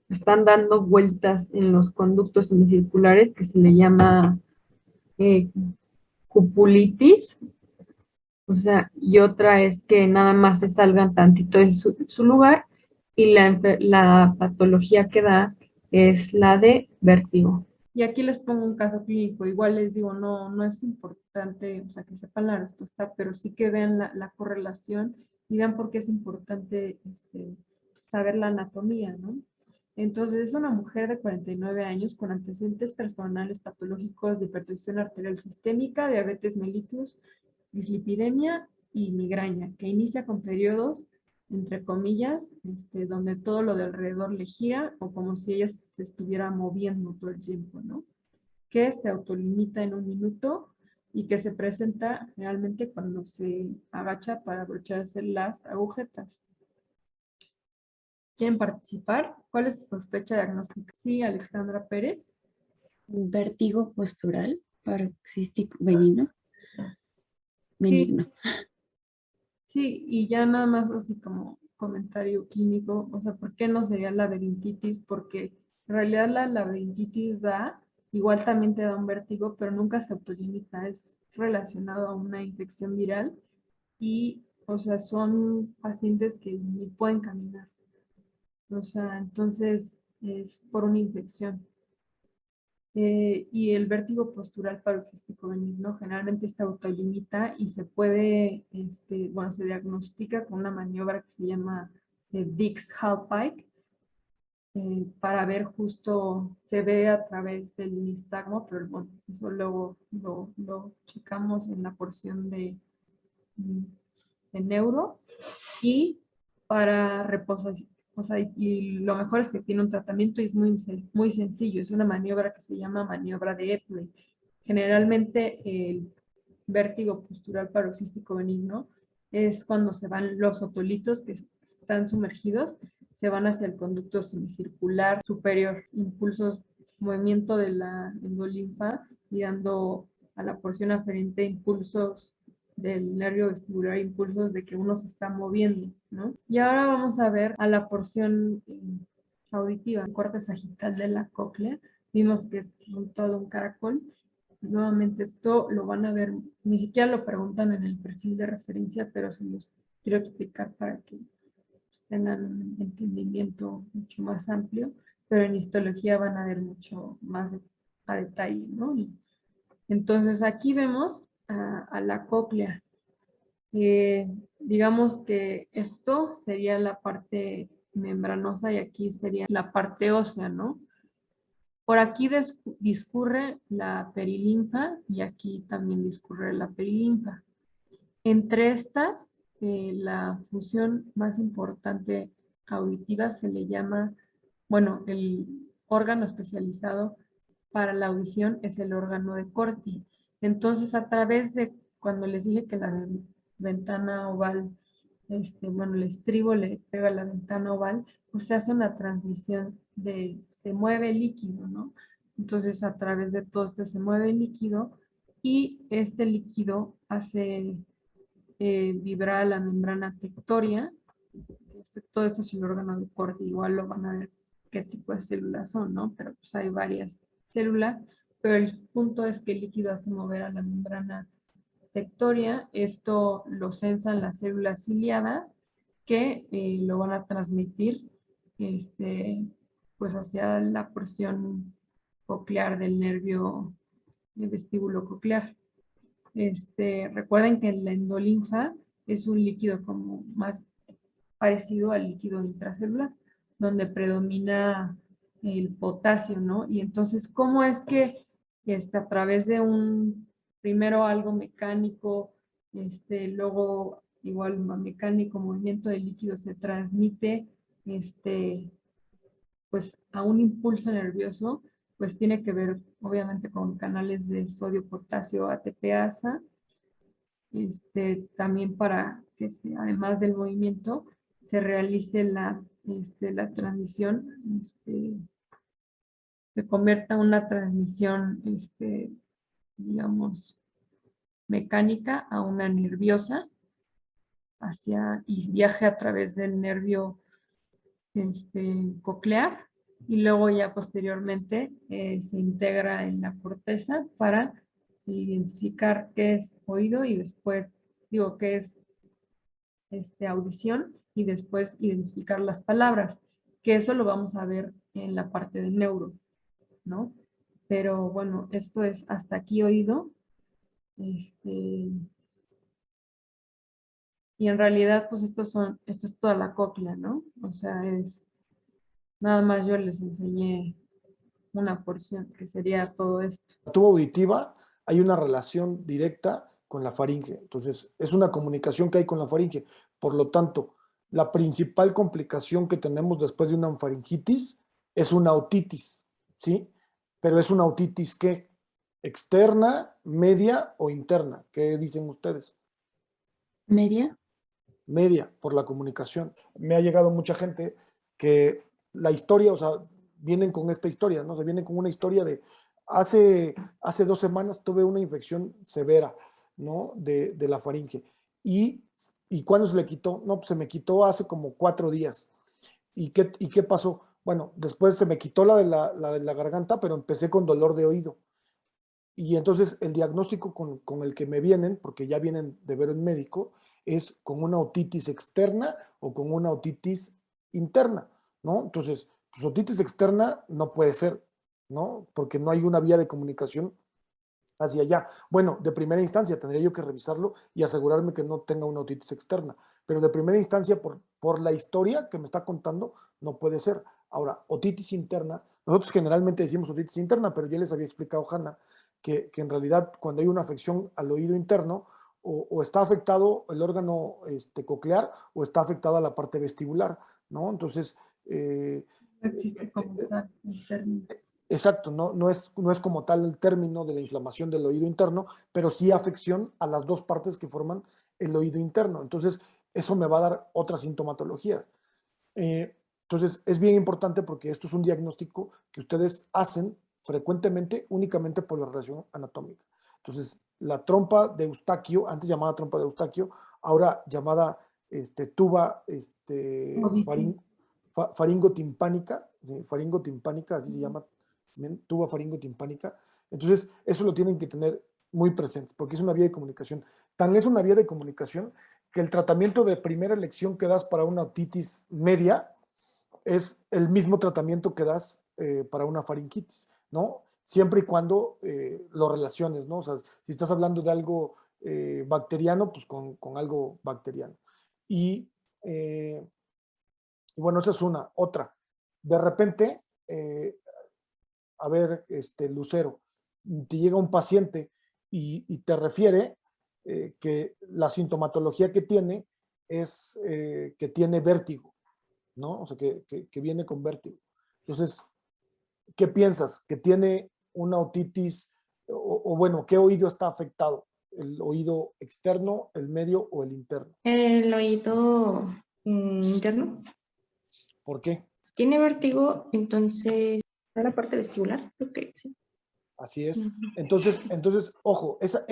Speaker 1: están dando vueltas en los conductos semicirculares que se le llama cupulitis. O sea, y otra es que nada más se salgan tantito de su lugar y la patología que da es la de vértigo. Y aquí les pongo un caso clínico. Igual les digo, no es importante, o sea, que sepan la respuesta, pero sí que vean la correlación y vean por qué es importante saber la anatomía, ¿no? Entonces, es una mujer de 49 años con antecedentes personales patológicos de hipertensión arterial sistémica, diabetes mellitus, dislipidemia y migraña, que inicia con periodos, entre comillas, donde todo lo de alrededor le gira o como si ella se estuviera moviendo todo el tiempo, ¿no? Que se autolimita en 1 minuto y que se presenta realmente cuando se agacha para abrocharse las agujetas. ¿Quieren participar? ¿Cuál es su sospecha diagnóstica? Sí, Alexandra Pérez.
Speaker 4: Vértigo postural paroxístico benigno.
Speaker 1: Sí, y ya nada más así como comentario clínico, o sea, ¿por qué no sería laberintitis? Porque en realidad la laberintitis igual también te da un vértigo, pero nunca se autolimita, es relacionado a una infección viral y, o sea, son pacientes que ni pueden caminar. O sea, entonces es por una infección. Y el vértigo postural paroxístico benigno generalmente se autolimita y se puede, se diagnostica con una maniobra que se llama Dix-Hallpike, para ver justo, se ve a través del nistagmo, pero bueno, eso luego lo checamos en la porción de neuro, y para reposación. O sea, y lo mejor es que tiene un tratamiento y es muy sencillo. Es una maniobra que se llama maniobra de Epley. Generalmente el vértigo postural paroxístico benigno es cuando se van los otolitos que están sumergidos, se van hacia el conducto semicircular superior, impulsos, movimiento de la endolinfa y dando a la porción aferente impulsos del nervio vestibular, impulsos de que uno se está moviendo, ¿no? Y ahora vamos a ver a la porción auditiva, el corte sagital de la cóclea. Vimos que es todo un caracol. Nuevamente esto lo van a ver, ni siquiera lo preguntan en el perfil de referencia, pero se los quiero explicar para que tengan un entendimiento mucho más amplio, pero en histología van a ver mucho más a detalle, ¿no? Y entonces aquí vemos a la cóclea. Digamos que esto sería la parte membranosa y aquí sería la parte ósea, ¿no? Por aquí discurre la perilinfa y aquí también discurre la perilinfa. Entre estas, la función más importante auditiva se le llama, bueno, el órgano especializado para la audición es el órgano de Corti. Entonces, a través de, cuando les dije que la ventana oval, bueno, el estribo le pega a la ventana oval, pues se hace una transmisión de se mueve el líquido, ¿no? Entonces, a través de todo esto se mueve el líquido y este líquido hace vibrar la membrana tectoria. Todo esto es el órgano de Corti, igual lo van a ver qué tipo de células son, ¿no? Pero pues hay varias células, pero el punto es que el líquido hace mover a la membrana tectoria. Esto lo sensan las células ciliadas que lo van a transmitir pues hacia la porción coclear del nervio vestíbulo coclear. Recuerden que la endolinfa es un líquido como más parecido al líquido intracelular, donde predomina el potasio, ¿no? Y entonces, ¿cómo es que a través de primero algo mecánico, luego igual mecánico, movimiento del líquido se transmite, pues a un impulso nervioso, pues tiene que ver obviamente con canales de sodio-potasio ATPasa, también para que además del movimiento se realice la transmisión, se convierta en una transmisión, digamos, mecánica a una nerviosa y viaje a través del nervio coclear y luego ya posteriormente se integra en la corteza para identificar qué es oído y después, digo, qué es audición y después identificar las palabras, que eso lo vamos a ver en la parte de neuro, ¿no? Pero bueno, esto es hasta aquí oído. Y en realidad, pues esto es toda la cóclea, ¿no? O sea, nada más yo les enseñé una porción, que sería todo esto.
Speaker 3: La tuba auditiva hay una relación directa con la faringe. Entonces, es una comunicación que hay con la faringe. Por lo tanto, la principal complicación que tenemos después de una faringitis es una otitis, ¿sí? Pero es una otitis ¿qué? ¿Externa, media o interna? ¿Qué dicen ustedes?
Speaker 4: ¿Media?
Speaker 3: Media, por la comunicación. Me ha llegado mucha gente que la historia, o sea, vienen con esta historia, ¿no? Se vienen con una historia de hace 2 semanas tuve una infección severa, ¿no? De la faringe. ¿Y cuándo se le quitó? No, pues se me quitó hace como 4 días. ¿Y qué pasó? Bueno, después se me quitó la de la garganta, pero empecé con dolor de oído. Y entonces el diagnóstico con el que me vienen, porque ya vienen de ver un médico, es con una otitis externa o con una otitis interna, ¿no? Entonces, pues otitis externa no puede ser, ¿no? Porque no hay una vía de comunicación hacia allá. Bueno, de primera instancia tendría yo que revisarlo y asegurarme que no tenga una otitis externa, pero de primera instancia, por la historia que me está contando, no puede ser. Ahora, otitis interna, nosotros generalmente decimos otitis interna, pero ya les había explicado Hanna que en realidad cuando hay una afección al oído interno, o está afectado el órgano coclear o está afectada la parte vestibular, ¿no? Entonces,
Speaker 1: No existe como tal el término.
Speaker 3: exacto, no es como tal el término de la inflamación del oído interno, pero sí afección a las dos partes que forman el oído interno. Entonces, eso me va a dar otra sintomatología. Entonces, es bien importante porque esto es un diagnóstico que ustedes hacen frecuentemente únicamente por la relación anatómica. Entonces, la trompa de Eustaquio, antes llamada trompa de Eustaquio, ahora llamada tuba faringotimpánica, faringotimpánica, así se llama, tuba faringotimpánica. Entonces, eso lo tienen que tener muy presente, porque es una vía de comunicación. Tan es una vía de comunicación que el tratamiento de primera elección que das para una otitis media es el mismo tratamiento que das para una faringitis, ¿no? Siempre y cuando lo relaciones, ¿no? O sea, si estás hablando de algo bacteriano, pues con algo bacteriano. Y bueno, esa es una. Otra, de repente, a ver, Lucero, te llega un paciente y te refiere que la sintomatología que tiene es que tiene vértigo, ¿no? O sea, que viene con vértigo. Entonces, ¿qué piensas? ¿Que tiene una otitis o bueno, qué oído está afectado? ¿El oído externo, el medio o el interno?
Speaker 4: El oído interno
Speaker 3: ¿Por qué?
Speaker 4: tiene vértigo, entonces
Speaker 2: la parte vestibular. Ok, sí.
Speaker 3: Así es. Entonces, ojo, esa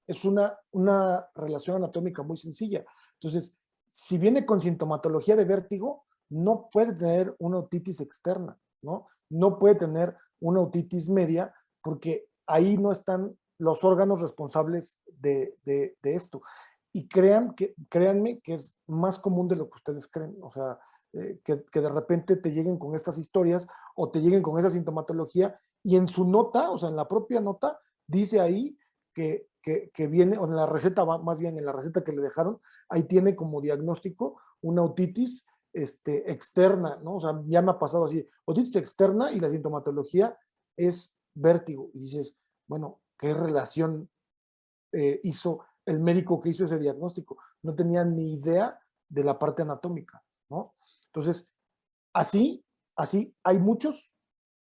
Speaker 3: es una relación anatómica muy sencilla. Entonces, si viene con sintomatología de vértigo, no puede tener una otitis externa, ¿no? No puede tener una otitis media porque ahí no están los órganos responsables de esto. Y créanme que es más común de lo que ustedes creen. O sea, que de repente te lleguen con estas historias o te lleguen con esa sintomatología y en su nota, o sea, en la propia nota, dice ahí que viene, o en la receta, más bien en la receta que le dejaron, ahí tiene como diagnóstico una otitis externa, ¿no? O sea, ya me ha pasado así, otitis externa y la sintomatología es vértigo. Y dices, bueno, ¿qué relación hizo el médico que hizo ese diagnóstico? No tenía ni idea de la parte anatómica, ¿no? Entonces, así hay muchos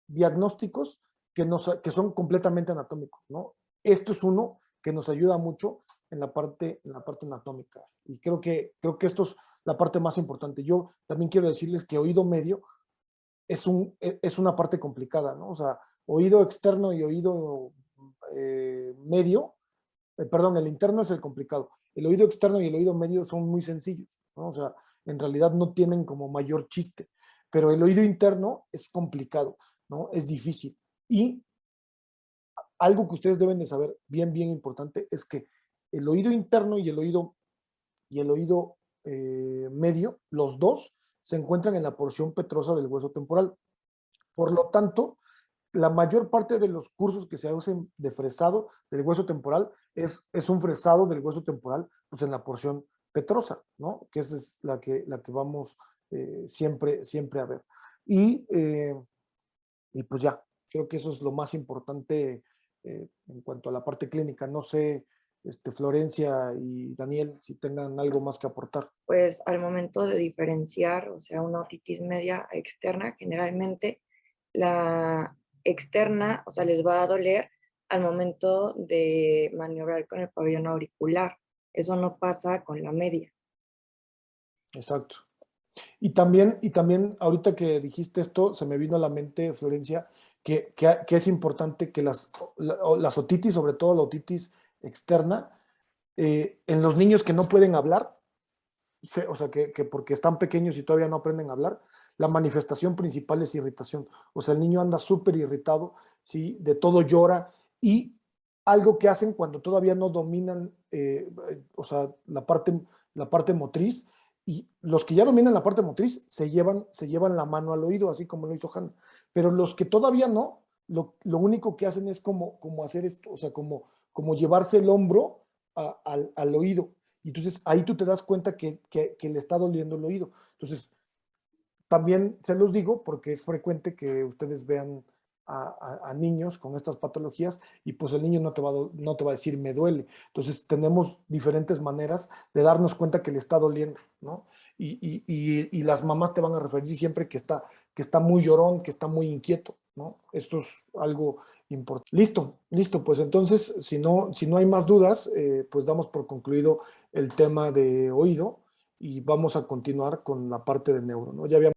Speaker 3: diagnósticos que son completamente anatómicos, ¿no? Esto es uno que nos ayuda mucho en la parte anatómica. Y creo que esto es la parte más importante. Yo también quiero decirles que oído medio es una parte complicada, ¿no? O sea, oído externo y oído medio, perdón, el interno es el complicado. El oído externo y el oído medio son muy sencillos, ¿no? O sea, en realidad no tienen como mayor chiste, pero el oído interno es complicado, ¿no? Es difícil. Y algo que ustedes deben de saber, bien importante, es que el oído interno y el oído medio, los dos, se encuentran en la porción petrosa del hueso temporal. Por lo tanto, la mayor parte de los cursos que se hacen de fresado del hueso temporal es un fresado del hueso temporal pues en la porción petrosa, ¿no? Que esa es la que vamos siempre a ver. Y pues ya, creo que eso es lo más importante en cuanto a la parte clínica. No sé, Florencia y Daniel, si tengan algo más que aportar.
Speaker 8: Pues al momento de diferenciar, o sea, una otitis media a externa, generalmente la externa, o sea, les va a doler al momento de maniobrar con el pabellón auricular. Eso no pasa con la media.
Speaker 3: Exacto. Y también ahorita que dijiste esto, se me vino a la mente, Florencia, que es importante que las otitis, sobre todo la otitis externa, en los niños que no pueden hablar, o sea, que porque están pequeños y todavía no aprenden a hablar, la manifestación principal es irritación. O sea, el niño anda súper irritado, ¿sí? De todo llora y algo que hacen cuando todavía no dominan, o sea, la parte motriz, y los que ya dominan la parte motriz se llevan la mano al oído, así como lo hizo Hannah. Pero los que todavía no, lo único que hacen es como hacer esto, o sea, como llevarse el hombro al oído. Y entonces ahí tú te das cuenta que le está doliendo el oído. Entonces, también se los digo porque es frecuente que ustedes vean a niños con estas patologías y pues el niño no te va a decir me duele. Entonces tenemos diferentes maneras de darnos cuenta que le está doliendo, ¿no? Y las mamás te van a referir siempre que está muy llorón, que está muy inquieto, ¿no? Esto es algo importante. Listo, pues entonces si no hay más dudas, pues damos por concluido el tema de oído y vamos a continuar con la parte de neuro, ¿no? Ya habíamos